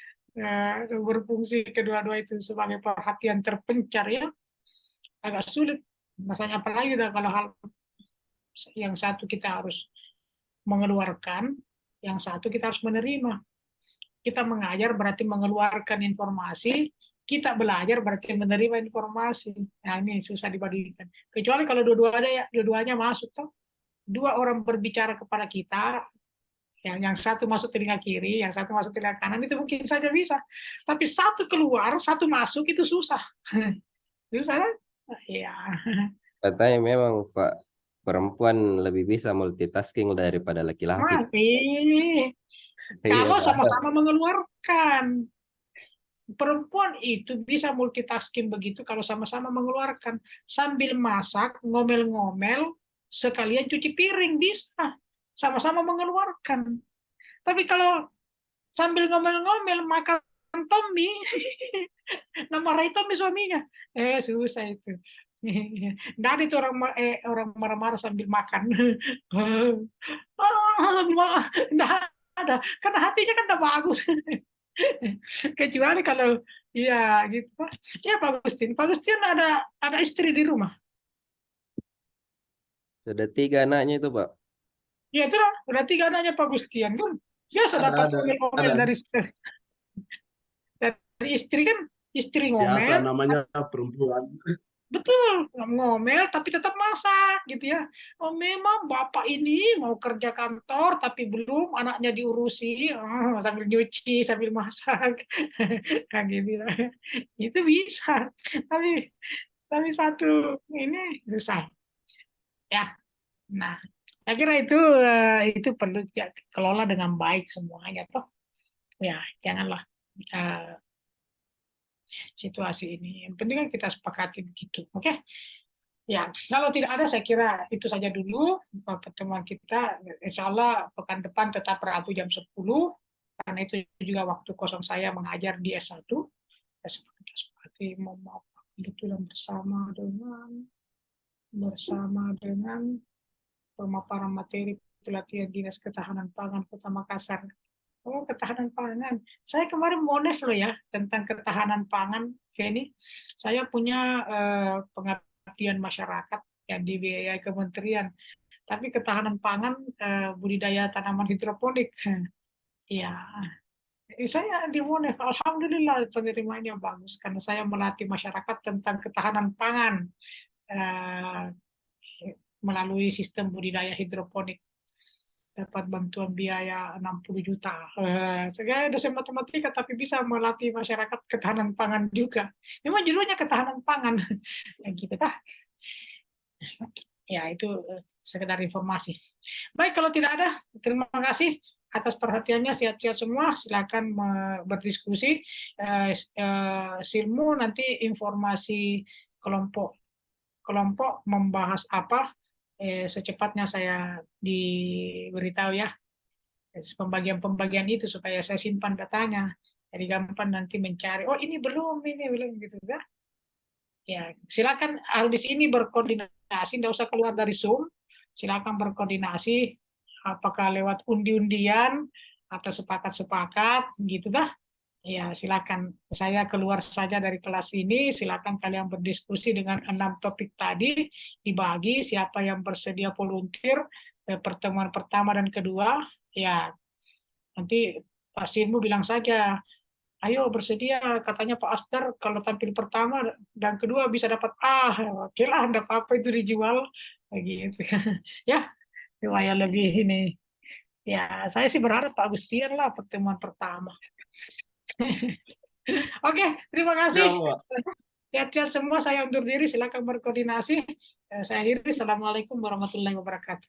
berfungsi kedua-dua itu sebagai perhatian terpencar ya, agak sulit masanya, apalagi kalau hal yang satu kita harus mengeluarkan, yang satu kita harus menerima. Kita mengajar berarti mengeluarkan informasi, kita belajar berarti menerima informasi. Nah ini susah dibandingkan. Kecuali kalau dua-duanya masuk tuh, 2 orang berbicara kepada kita, yang satu masuk telinga kiri, yang satu masuk telinga kanan, itu mungkin saja bisa. Tapi satu keluar, satu masuk itu susah. Susah kan? Iya. Katanya memang Pak, perempuan lebih bisa multitasking daripada laki-laki. Mati. Iya, Kalau Pak. sama-sama mengeluarkan. Perempuan itu bisa multitasking begitu kalau sama-sama mengeluarkan. Sambil masak, ngomel-ngomel, sekalian cuci piring, bisa. Sama-sama mengeluarkan. Tapi kalau sambil ngomel-ngomel, makan Tommy, marahin Tommy suaminya. Susah itu. Nggak ada itu orang marah-marah sambil makan. Nggak ada. Karena hatinya kan udah bagus. Kecuali kalau ya gitu Pak. Ya Pak Agustin ada istri di rumah. Sudah 3 anaknya itu Pak. Ya itu lah, udah 3 anaknya Pak Agustin kan. Biasa dapat ngomel dari istri kan, istri Biasa ngomel. namanya perempuan. Betul, ngomel tapi tetap masak gitu ya. Oh memang bapak ini mau kerja kantor tapi belum, anaknya diurusi, sambil nyuci sambil masak, kayak gitu ya. Itu bisa, tapi satu ini susah ya. Nah, saya kira itu perlu ya, kelola dengan baik semuanya toh. Ya janganlah situasi ini. Yang penting kan kita sepakati begitu. Oke? Ya, kalau tidak ada saya kira itu saja dulu pertemuan kita. Insya Allah pekan depan tetap Rabu jam 10, karena itu juga waktu kosong saya mengajar di S1. Kita sepakati mau kebetulan bersama dengan pemaparan materi pelatihan Dinas Ketahanan Pangan Kota Makassar. Oh, ketahanan pangan. Saya kemarin monef loh ya tentang ketahanan pangan, Feni. Saya punya pengabdian masyarakat yang dibiayai kementerian. Tapi ketahanan pangan budidaya tanaman hidroponik. Ya, saya di monef. Alhamdulillah penerimaannya bagus karena saya melatih masyarakat tentang ketahanan pangan melalui sistem budidaya hidroponik. Dapat bantuan biaya 60 juta. Saya dosen matematika tapi bisa melatih masyarakat ketahanan pangan juga. Memang judulnya ketahanan pangan. Ya gitu dah. Ya itu sekedar informasi. Baik, kalau tidak ada, terima kasih. atas perhatiannya, sehat-sehat semua. Silakan berdiskusi. Silmu nanti informasi kelompok membahas apa, secepatnya saya diberitahu ya. Pembagian-pembagian itu supaya saya simpan datanya. Jadi gampang nanti mencari, oh ini belum gitu ya. Ya, silakan habis ini berkoordinasi, tidak usah keluar dari Zoom. Silakan berkoordinasi, apakah lewat undi-undian atau sepakat-sepakat gitu dah. Ya, silakan. Saya keluar saja dari kelas ini. Silakan kalian berdiskusi dengan 6 topik tadi, dibagi siapa yang bersedia volunteer pertemuan pertama dan kedua. Ya, nanti Pak Silmu bilang saja, ayo bersedia, katanya Pak Aster kalau tampil pertama dan kedua bisa dapat A. Oke lah, tidak apa-apa itu dijual. Gitu. Ya, supaya lebih ini. Ya, saya sih berharap Pak Agustian lah pertemuan pertama. Oke, terima kasih. Sehat-sehat semua, saya undur diri, silakan berkoordinasi. Saya akhiri, Assalamualaikum warahmatullahi wabarakatuh.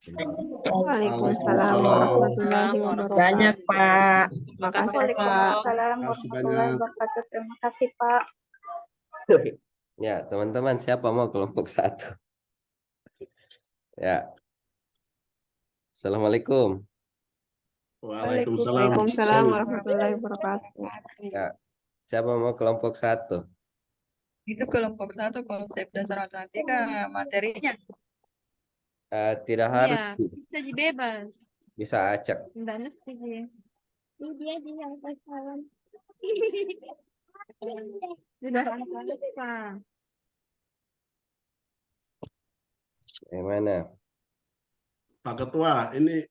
Waalaikumsalam warahmatullahi wabarakatuh. Banyak, Pak. Makasih, Pak. Waalaikumsalam Kasih warahmatullahi banyak. wabarakatuh. Terima kasih, Pak. Ya, teman-teman, siapa mau kelompok 1? Ya. Assalamualaikum. Waalaikumsalam. Waalaikumsalam warahmatullahi wabarakatuh. Ya. Siapa mau kelompok 1? Itu kelompok 1 konsep dasar matematika materinya. Tidak harus, Iya, bisa bebas. bisa acak. Enggak mesti dia. Ini dia yang pasaran. Sudah Pak. Gimana? Pak Ketua, ini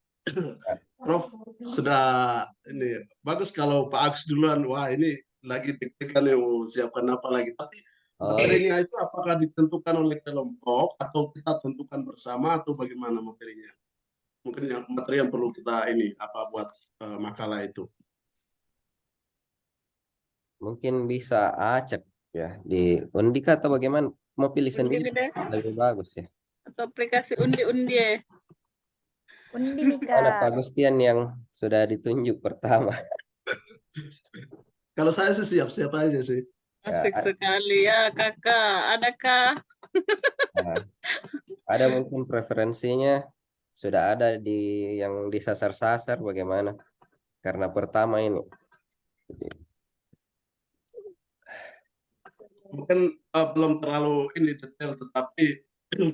Prof sudah ini bagus kalau Pak Agus duluan. Wah, ini lagi deg-degan nih, mau siapkan apa lagi. Tapi materinya itu apakah ditentukan oleh kelompok atau kita tentukan bersama atau bagaimana materinya? Mungkin yang materi yang perlu kita ini apa buat makalah itu. Mungkin bisa acak ya di Undika atau bagaimana? Mau pilih sendiri deh. lebih bagus ya. Atau aplikasi undi-undi ya. Undi Ada Pak Mika. Gustian yang sudah ditunjuk pertama. Kalau saya sih siap-siap aja sih. Asik sekali ya kakak. Adakah? Nah, ada mungkin preferensinya sudah ada di yang disasar-sasar bagaimana? Karena pertama ini. Mungkin belum terlalu ini detail, tetapi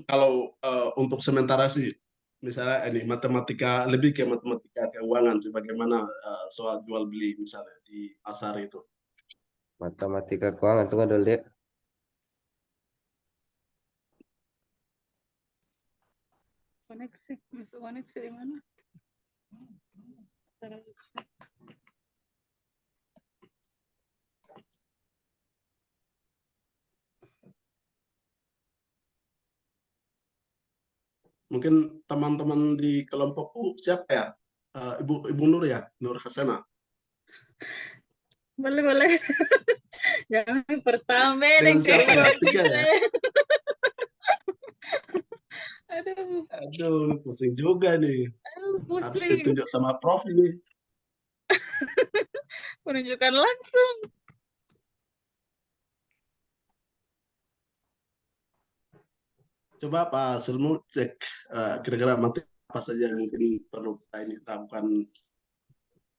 kalau untuk sementara sih, misalnya ini matematika, lebih ke matematika keuangan sih, bagaimana soal jual beli misalnya di pasar itu. Matematika keuangan, tunggu dulu deh. Koneksi, masuk koneksi di mana? Mungkin teman-teman di kelompokku siapa ya? Ibu Nur ya, Nur Hasanah. Boleh. Jangan pertama Dengan dan siapa ya? kedua 3 ya? Aduh, pusing juga nih. Habis pusing. ditunjuk sama Prof ini. Menunjukkan langsung. Coba Pak Silmu cek kira-kira materi apa saja yang mungkin perlu kita ini lakukan.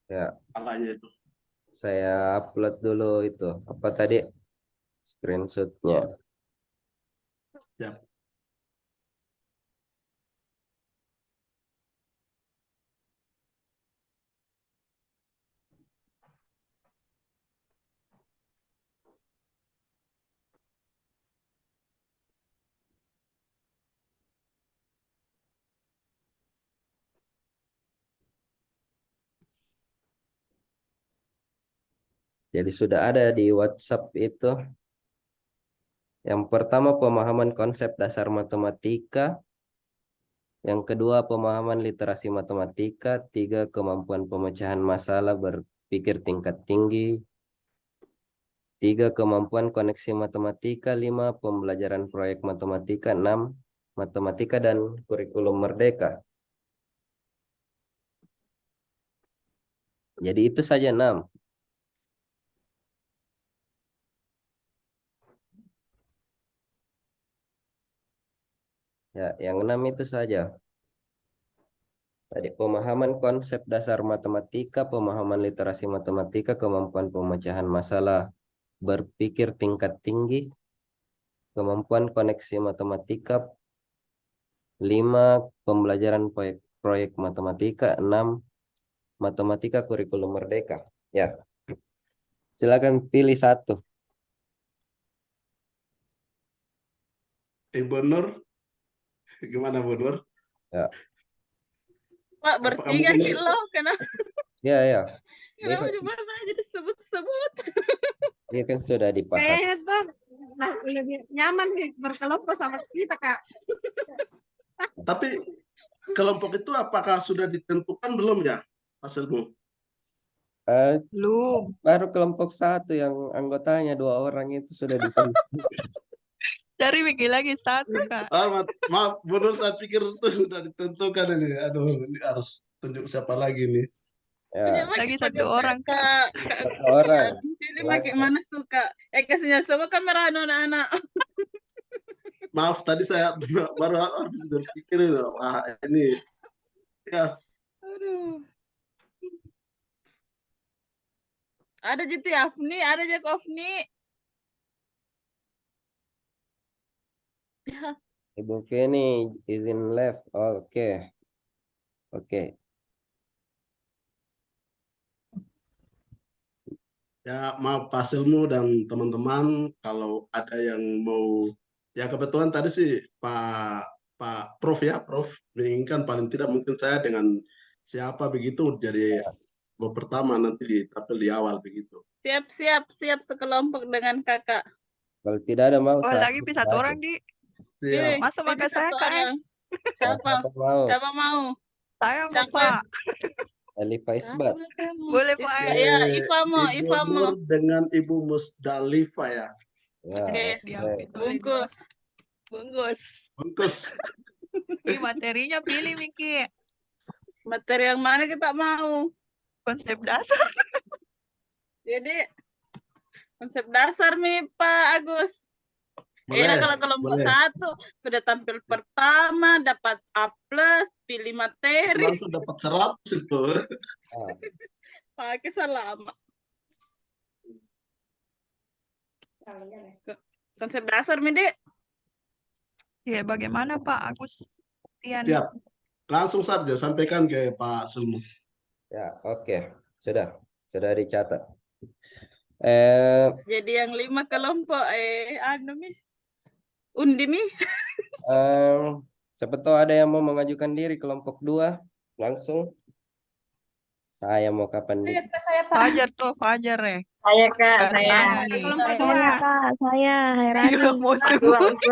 Ya. Alanya itu. Saya upload dulu itu. Apa tadi? Screenshotnya. Ya. Jadi sudah ada di WhatsApp itu. Yang pertama pemahaman konsep dasar matematika. Yang kedua pemahaman literasi matematika. 3 kemampuan pemecahan masalah berpikir tingkat tinggi. 3 kemampuan koneksi matematika. 5 pembelajaran proyek matematika. 6 matematika dan kurikulum merdeka. Jadi itu saja 6. Ya, yang 6 itu saja. Tadi pemahaman konsep dasar matematika, pemahaman literasi matematika, kemampuan pemecahan masalah berpikir tingkat tinggi, kemampuan koneksi matematika, 5 pembelajaran proyek matematika, 6 matematika kurikulum merdeka. Ya, silakan pilih satu. Ibu Nur, gimana Bu Nur? Ya, Pak, Apakah bertiga mungkin sih lo, kenapa ya. kenapa Besok cuma saya disebut-sebut? dia kan sudah dipasang. Kayaknya tuh lebih nyaman nih berkelompok sama kita, Kak. Tapi kelompok itu apakah sudah ditentukan belum ya hasilmu? Belum. Baru kelompok 1 yang anggotanya 2 orang itu sudah ditentukan. Cari bikin lagi satu, Kak. Maaf, Bu Nur, saya pikir itu sudah ditentukan ini. Aduh, ini harus tunjuk siapa lagi nih. Ya, Lagi satu orang, Kak. Kak, satu orang. jadi makin mana suka? Kasihnya semua kamera anak-anak. Maaf, tadi saya baru habis berpikir, wah ini ya. Aduh. Ada gitu ya, Afni, ada aja ke Afni. Ibu Feni izin left. Oke. Oke. Ya, maaf hasilmu dan teman-teman kalau ada yang mau, ya kebetulan tadi sih Pak Prof ya, Prof menginginkan paling tidak mungkin saya dengan siapa begitu jadi pertama nanti tampil di awal begitu. Siap sekelompok dengan kakak. Kalau tidak ada mau Oh, saya lagi bisa satu orang, Di. Siap. Masa Jadi makan saya, satu Kak? orang. Siapa? mau. Siapa mau? Saya mau, Siapa? Pak. Alifa Isbat. Boleh, Pak. Ya, Iva mau. Ibu Nur dengan Ibu Musdalifah ya. Ya, Oke. Bungkus. Bungkus. Ini materinya pilih, Miki. Materi yang mana kita mau? Konsep dasar. Jadi konsep dasar nih Pak Agus. Boleh, Kalau kelompok boleh. 1 sudah tampil pertama, dapat A+, pilih materi. Langsung dapat 100 itu. Pakai selama. Konsep dasar nih, Dek. Ya, bagaimana Pak Agus? Siap. Langsung saja sampaikan ke Pak Selmu. Ya, oke. Sudah dicatat. Jadi yang 5 kelompok Miss. Undi Mi. Siapa tahu ada yang mau mengajukan diri kelompok 2 langsung. Saya mau kapan nih? Saya, Pak. Fajar tuh, Fajar ya. Saya, Kak, saya. Kelompok Saya, 2. Kak, saya, Hairani. Uswa,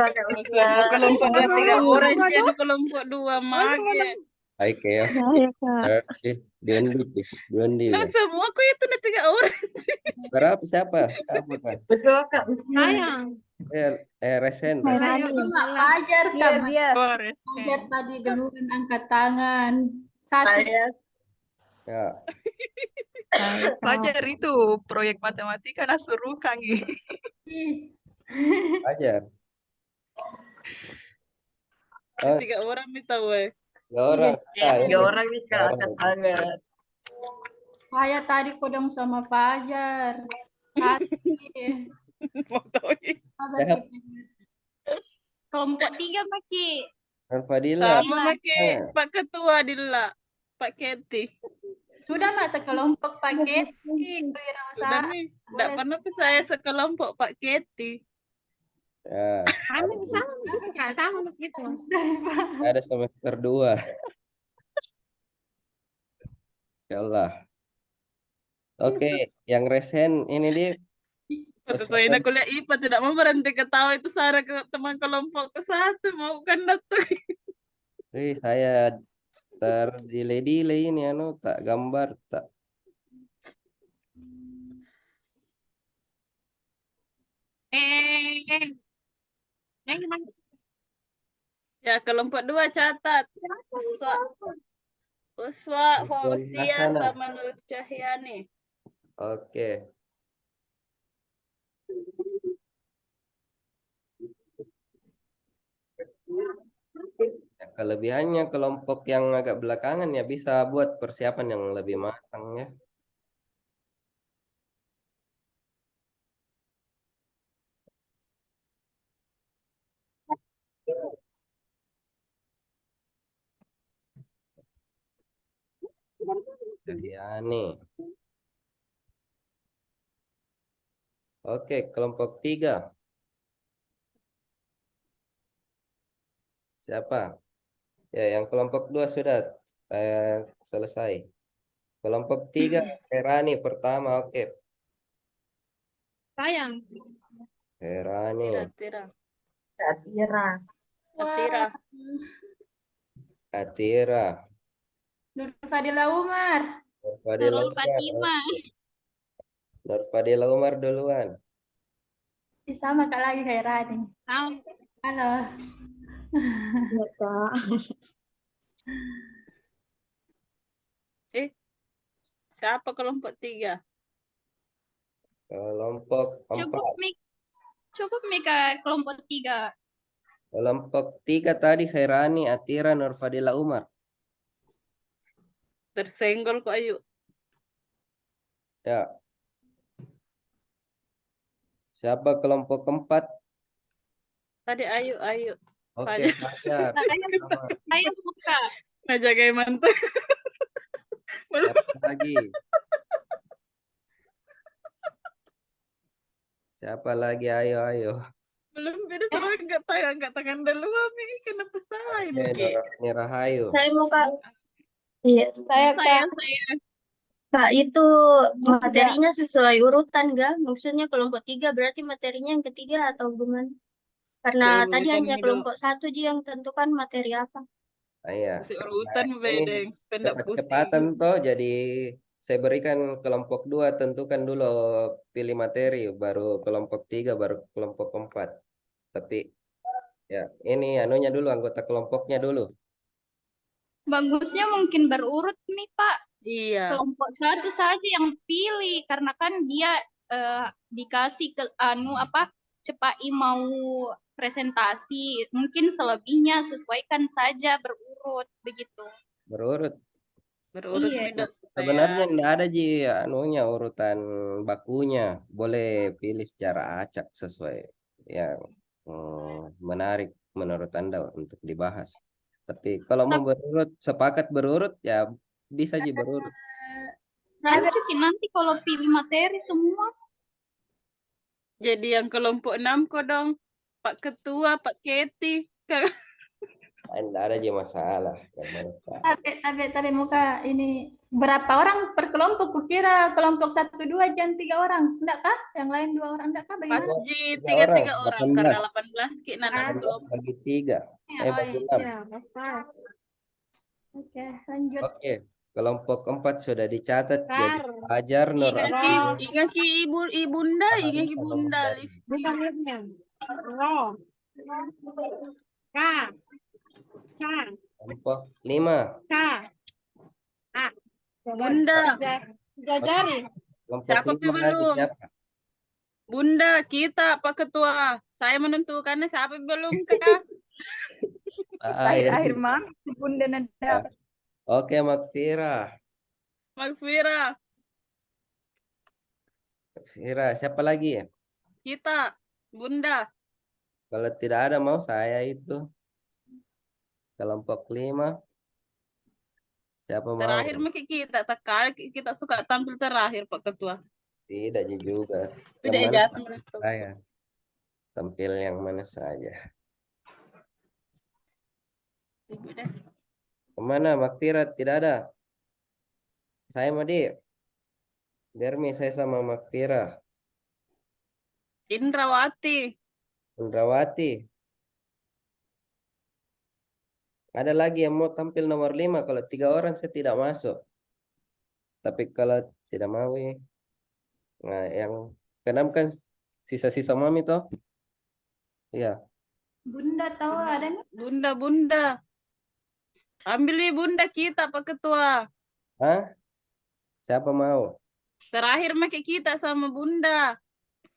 Kak, Uswa. Kelompok 3 orang jadi kelompok 2 mage. Hai Chaos. Saya, Kak. Duandi. Nah, semua kok itu 3 orang. Berapa siapa? Siapa kan? Uswa, Kak, Uswa. Resen. Saya Fajar, Kak. Fajar tadi geluran angkat tangan. Saya. Ya. Fajar itu proyek matematika nasuruh Kang. Fajar. 3 orang minta weh. 3 orang. 3 orang nih, Kak, angkat tangan. Saya tadi kodong sama Fajar. Kelompok 3, Maki. Fadila. Sama Maki, Pak Ketua Dila, Pak Keti. Sudah Mas sekelompok Pak Keti. Sudah nih, enggak pernah ke saya sekelompok Pak Keti. Ya. Sama gitu. Ada semester 2. Ya Allah. Oke, yang resen ini dia. Sesuai kuliah IPA tidak mau berhenti ketawa itu Sarah ke teman kelompok ke 1 mau kan datang. Saya delay ini tak gambar tak. Ya kelompok 2 catat. Uswa, Nurul Fauzia, Hasanah. sama Nur Cahyani. Oke. Ya, kelebihannya kelompok yang agak belakangan ya bisa buat persiapan yang lebih matang ya. Cahyani. Oke, kelompok 3. Siapa? Ya, yang kelompok 2 sudah selesai. Kelompok 3, Herani pertama. Oke, Sayang. Herani. Tira. Atira. Atira. Atira. Nur Fadila Umar. Nur Fadila Nurul Umar. Fatimah. Nur Fadila Umar duluan. Sama Kak lagi kayak Rani. Halo. Ya, Kak. Siapa kelompok 3? Kelompok 4. Cukup Mika kelompok 3. Kelompok 3 tadi Herani, Atira, Nur Fadila Umar. Tersenggol kok Ayu. Ya. Siapa kelompok 4? Tadi Ayu. Oke, Fajar. Ayo buka. Ngajagai mantu. Siapa lagi? Siapa lagi? Ayo. Belum beda sama enggak tangan dulu Mami. Kenapa saya Oke, Nur Rahayu. Saya mau Kak. Iya, saya Kak. Kak, itu materinya sesuai urutan gak? Maksudnya kelompok 3 berarti materinya yang ketiga atau gimana? Karena Urutan tadi hanya hidup. kelompok 1 dia yang tentukan materi apa. Iya. Urutan Ini bedeng. Pendak pusing. cepat-cepatan toh, jadi saya berikan kelompok 2 tentukan dulu pilih materi, baru kelompok 3, baru kelompok 4. Tapi ya ini anunya dulu, anggota kelompoknya dulu. Bagusnya mungkin berurut nih Pak. Iya. Kelompok 1 saja yang pilih karena kan dia dikasih ke CPAI mau presentasi. Mungkin selebihnya sesuaikan saja berurut begitu. Berurut. Iya. Sebenarnya enggak ada anunya urutan bakunya. Boleh pilih secara acak sesuai yang menarik menurut Anda untuk dibahas. Tapi kalau mau berurut, sepakat berurut ya bisa berurut. Rancukin nanti kalau pilih materi semua. Jadi yang kelompok 6 kok dong. Pak Ketua, Pak Keti. Enggak ada masalah. Tapi muka ini berapa orang per kelompok? Kukira kelompok 1, 2 jam 3 orang. Enggak kah? Yang lain 2 orang enggak kah? Bagaimana? Pasti 3 orang karena 18 ki nana 18 bagi 3. Bagi 6. Oke, lanjut. Oke, kelompok 4 sudah dicatat. Jadi Fajar, Nur Ingat ki ibunda. Kelompok 5. Bunda. Jajari. Kelompok Siapa 5 lagi belum? siapa? Bunda, kita Pak Ketua. Saya menentukannya siapa belum Kak? Akhir mah Bunda nanda. Oke, Makfira. Siapa lagi ya? Kita, Bunda. Kalau tidak ada mau saya itu. Kelompok 5. Siapa mau? Terakhir mungkin kita. Kali kita suka tampil terakhir Pak Ketua. Tidak juga. Udah Yang ya, mana saya tampil yang mana saja. Kemana Makfira? Tidak ada. Saya Madi. Dermi, saya sama Makfira. Indrawati. Ada lagi yang mau tampil nomor 5. Kalau 3 orang saya tidak masuk. Tapi kalau tidak mau nah yang keenam kan sisa-sisa Mami toh. Iya. Bunda tahu ada nih? Bunda. Ambil nih Bunda kita Pak Ketua. Hah? Siapa mau? Terakhir make kita sama Bunda.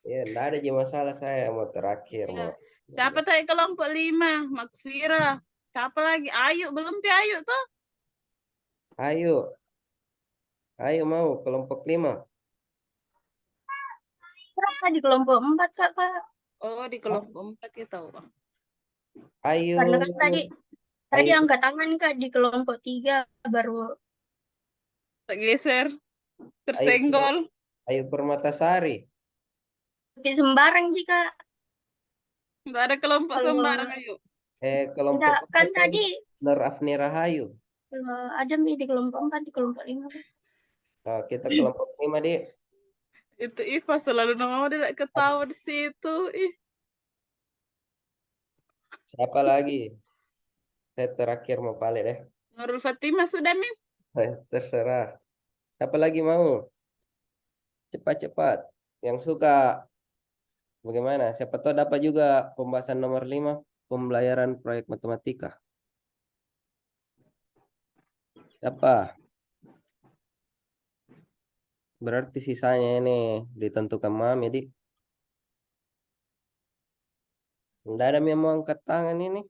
Ya, enggak ada aja masalah saya mau terakhir Ya. mau. Siapa tadi kelompok 5? Maksira. Siapa lagi? Ayu, belum Pi Ayu tuh. Ayo. Ayo mau kelompok 5. Kak di kelompok 4 Kak. Oh, di kelompok 4 ya tahu. Ayo. Karena kan tadi Ayo. angkat tangan Kak di kelompok 3 baru Tak geser. Tersenggol. Ayo Permatasari. tapi sembarang jika Enggak ada kelompok kalau sembarang ayo. Kelompok enggak kan 4 tadi Nur Afni Rahayu. ada Mi di kelompok 4 di kelompok 5 Kak. Nah, kita kelompok 5 Dik. Itu Iva selalu nama dia ketawa di situ. Ih. Siapa lagi? Saya terakhir mau balik deh. Nurul Fatimah sudah Mim. Terserah. Siapa lagi mau? Cepat-cepat. Yang suka. Bagaimana? Siapa tahu dapat juga pembahasan nomor 5. Pembelajaran proyek matematika. Siapa? Berarti sisanya ini ditentukan Mam, jadi. Tidak ada yang mau angkat tangan ini.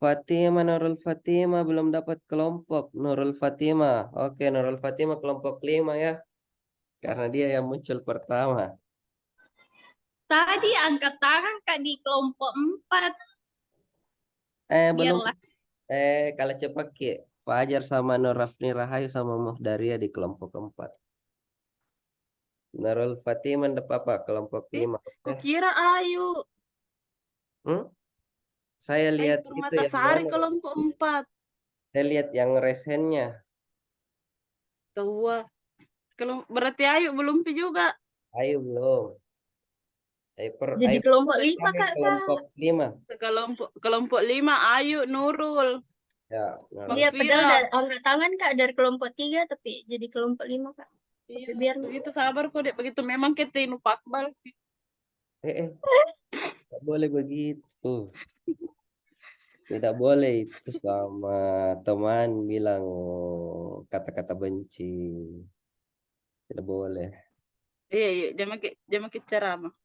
Fatimah, Nurul Fatimah belum dapat kelompok. Nurul Fatimah. Oke, Nurul Fatimah kelompok 5 ya. Karena dia yang muncul pertama. Tadi angkat tangan Kak di kelompok 4. Belum. Biarlah. Kalau cepat Ki. Fajar sama Nur Rafni Rahayu sama Muhdaria di kelompok 4. Nurul Fatimah dapat apa? Kelompok 5. Kukira Ayu. Saya lihat Ayu itu yang Permatasari mana? kelompok 4. Saya lihat yang resennya. Tua. Kalau berarti Ayu belum pi juga. Ayo belum. Jadi kelompok 5 Kak. Kelompok 5. Kelompok 5 Ayu Nurul. Ya, Iya, padahal angkat tangan Kak dari kelompok 3 tapi jadi kelompok 5 Kak. Iya, biar begitu sabar kok Dek. Begitu memang kita inupak bal. Tidak boleh begitu. Tidak boleh itu sama teman bilang kata-kata benci. Tidak boleh. Iya, jangan ke ceramah.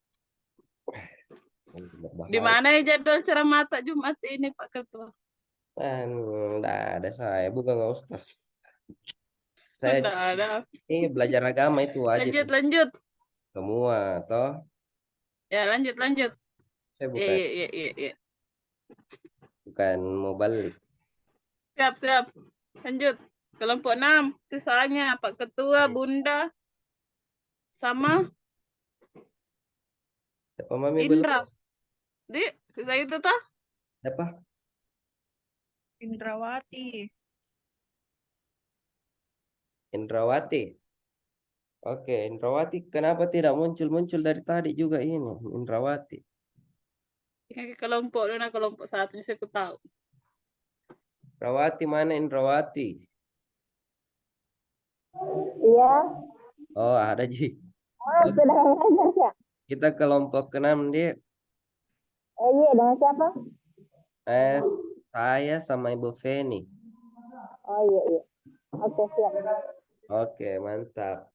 Di mana ya jadwal ceramah tak Jumat ini Pak Ketua? Enggak ada, saya bukan ustaz. Saya ada. Ini belajar agama itu wajib. Lanjut. Semua toh. Ya, lanjut. Saya bukan. Iya. Bukan mau balik. Siap. Lanjut. Kelompok 6 sisanya Pak Ketua, Bunda, sama siapa Mami Indra. belum? Dik, sisa itu toh? Siapa? Indrawati. Oke, Indrawati kenapa tidak muncul dari tadi juga ini Indrawati? Ini kelompok 1 saya tahu. Indrawati mana Indrawati? Iya. Oh, ada Ji. Sudah ngajar ya? Kita kelompok 6 dia. Iya, dengan siapa? Saya sama Ibu Feni. Oh iya. Oke, siap. Oke, mantap.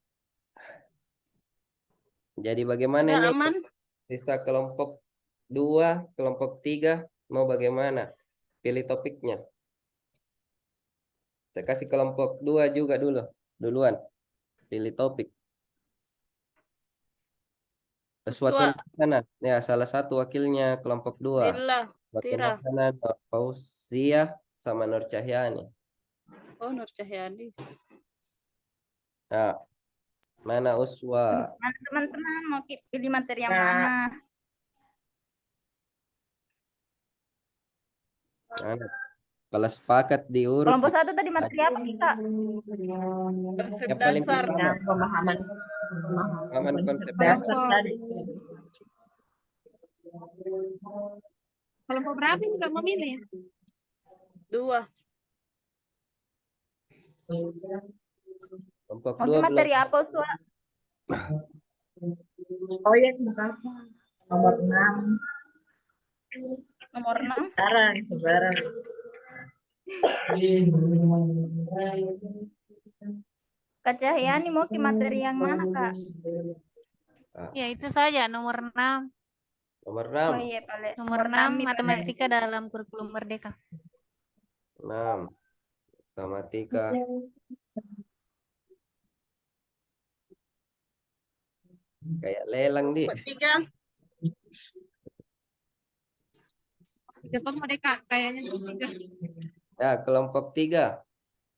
Jadi bagaimana ini? Aman. Sisa kelompok 2, kelompok 3 mau bagaimana? Pilih topiknya. Saya kasih kelompok 2 juga duluan. Pilih topik. Sesuatu sana. Ya, salah satu wakilnya kelompok 2. Tira. Sana Nur Fauziah sama Nur Cahyani. Oh, Nur Cahyani. Nah, mana Uswa? Mana teman-teman mau pilih materi yang mana? Mana? Kalau sepakat diurut. Kelompok 1 tadi materi apa Kak? Yang paling pertama Pemahaman konsep dasar tadi. Kelompok berapa yang nggak memilih? 2. Kelompok Mau 2 materi apa Uswa? Oh iya, nomor 6. Nomor 6. Sekarang. Kak Cahyani mau ke materi yang mana, Kak? Ya, itu saja nomor 6. Nomor Oh 6. iya, Pale. Nomor 6 matematika dalam kurikulum merdeka. 6. Matematika. Kayak lelang di. Tiga. Kelompok merdeka kayaknya 3. Ya, kelompok 3.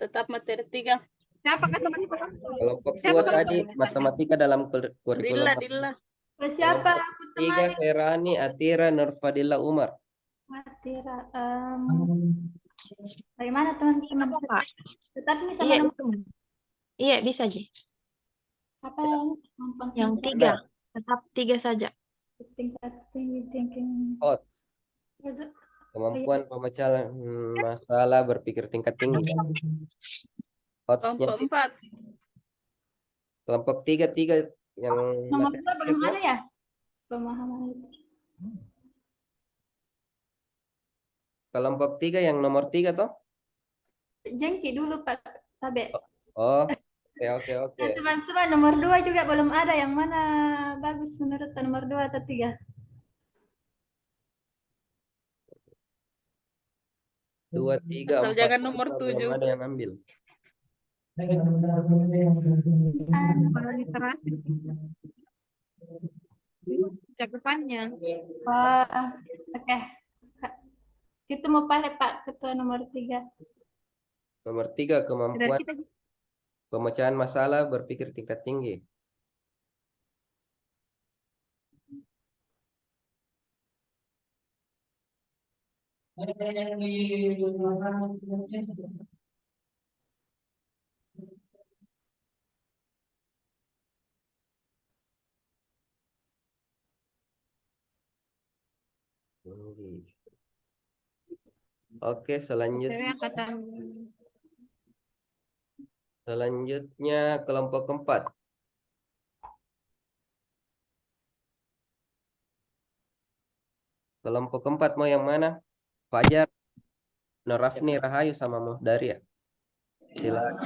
Tetap materi 3. Siapa kan teman itu? Kelompok Siapa 2 tadi matematika dalam kurikulum. Dilla. Siapa Kelompok aku 3 temani? Herani Atira Nurfadila Umar. Matira. Bagaimana teman-teman? Tetap nih sama Iya, nomor itu. Iya, bisa, Ji. apa yang Yang 3. Tetap 3 saja. tingkat tinggi thinking. Odds. Kemampuan pemecahan masalah berpikir tingkat tinggi. Odds-nya. Kelompok 4. Kelompok 3 yang Nomor materi 2 belum tiga, ada ya? Pemahaman itu. Kelompok 3 yang nomor 3 toh? Jengki dulu Pak Tabe. Oh, oke. Nah, teman-teman nomor 2 juga belum ada. Yang mana bagus menurut nomor 2 atau 3? Dua, tiga, Asal 4. jangan nomor Belum 7. ada yang ambil. Kalau literasi. Cakupannya. Oke. Kita mau pilih Pak ketua nomor 3. Nomor 3 kemampuan pemecahan masalah berpikir tingkat tinggi. Oke, selanjutnya kelompok 4. Kelompok 4 mau yang mana? Fajar, Norafni, Rahayu sama Muhdari ya. Silakan.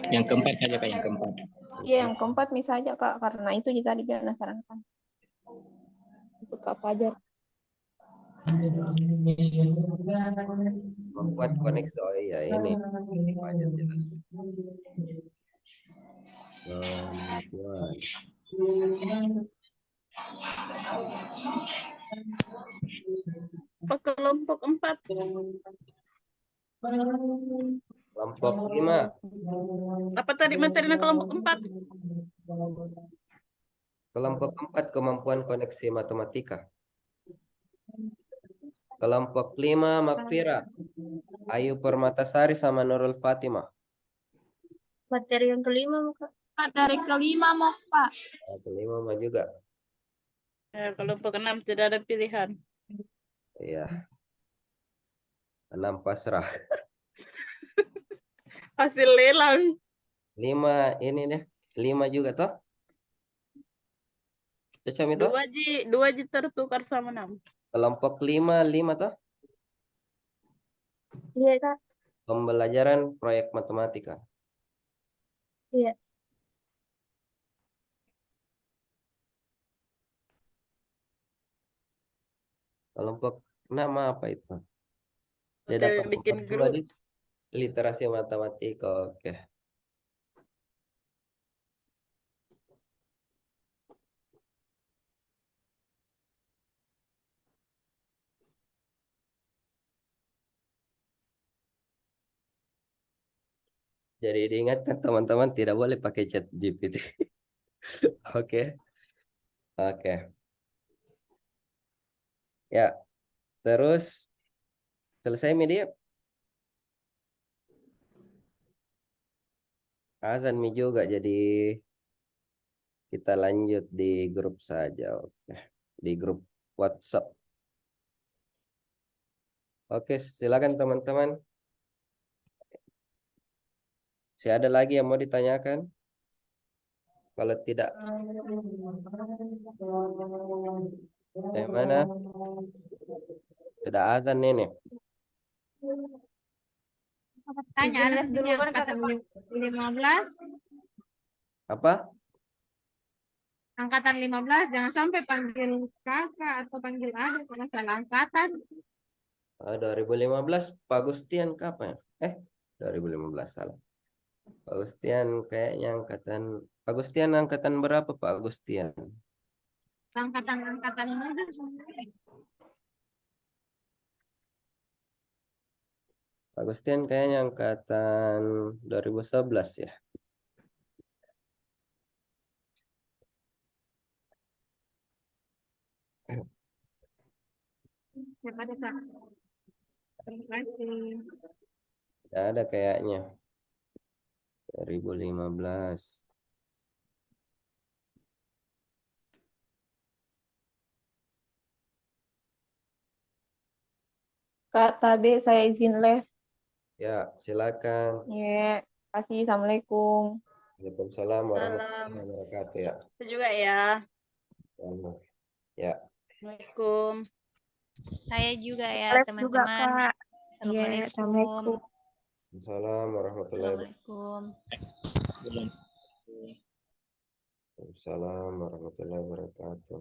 Yang keempat saja Kak, yang keempat. Iya, yang keempat misalnya Kak, karena itu tadi Diana sarankan. Untuk Kak Fajar. Membuat koneksi, oh iya ini Fajar jelas. Kelompok 4. Kelompok 5. Apa tadi materinya kelompok 4? Kelompok 4 kemampuan koneksi matematika. Kelompok 5 Makfira, Ayu Permatasari sama Nurul Fatimah. Materi yang kelima, Kak. Materi kelima mau Pak. Kelima mah juga. Ya, kelompok 6 tidak ada pilihan. Iya. 6 pasrah. Hasil lelang. 5 ini deh. 5 juga toh? Cocok itu? 2 ji tertukar sama 6. Kelompok 5 toh? Iya, Kak. Pembelajaran proyek matematika. Iya. Kelompok 6 apa itu? Dia Oke, dapat bikin 42 grup. di literasi matematika. Oke. Jadi diingatkan teman-teman tidak boleh pakai chat GPT. Oke. Ya. Terus selesai media. Azan mi juga, jadi kita lanjut di grup saja. Oke. Di grup WhatsApp. Oke, silakan teman-teman. Ada lagi yang mau ditanyakan? Kalau tidak, yang mana? Sudah azan ini. Tanya Izin ada les sini duluan angkatan kakak. 15, Apa? angkatan 15 jangan sampai panggil kakak atau panggil adik karena salah angkatan. 2015 Pak Gustian kapan? 2015 salah. Pak Gustian kayaknya Pak Gustian angkatan berapa Pak Gustian? Angkatan muda semua. Pak Gustian kayaknya angkatan 2011 ya. Siapa deh, Kak? Terima kasih. Tidak ada kayaknya. 2015. Kak Tabe, saya izin les. Ya, silakan. Ya, kasih. Assalamualaikum. Waalaikumsalam Salam. warahmatullahi wabarakatuh ya. Itu juga ya. Ya. Assalamualaikum. Saya juga ya, Les juga, teman-teman. Kak. Iya, Assalamualaikum. Assalamualaikum. Waalaikumsalam warahmatullahi wabarakatuh. Assalamualaikum. Waalaikumsalam warahmatullahi wabarakatuh.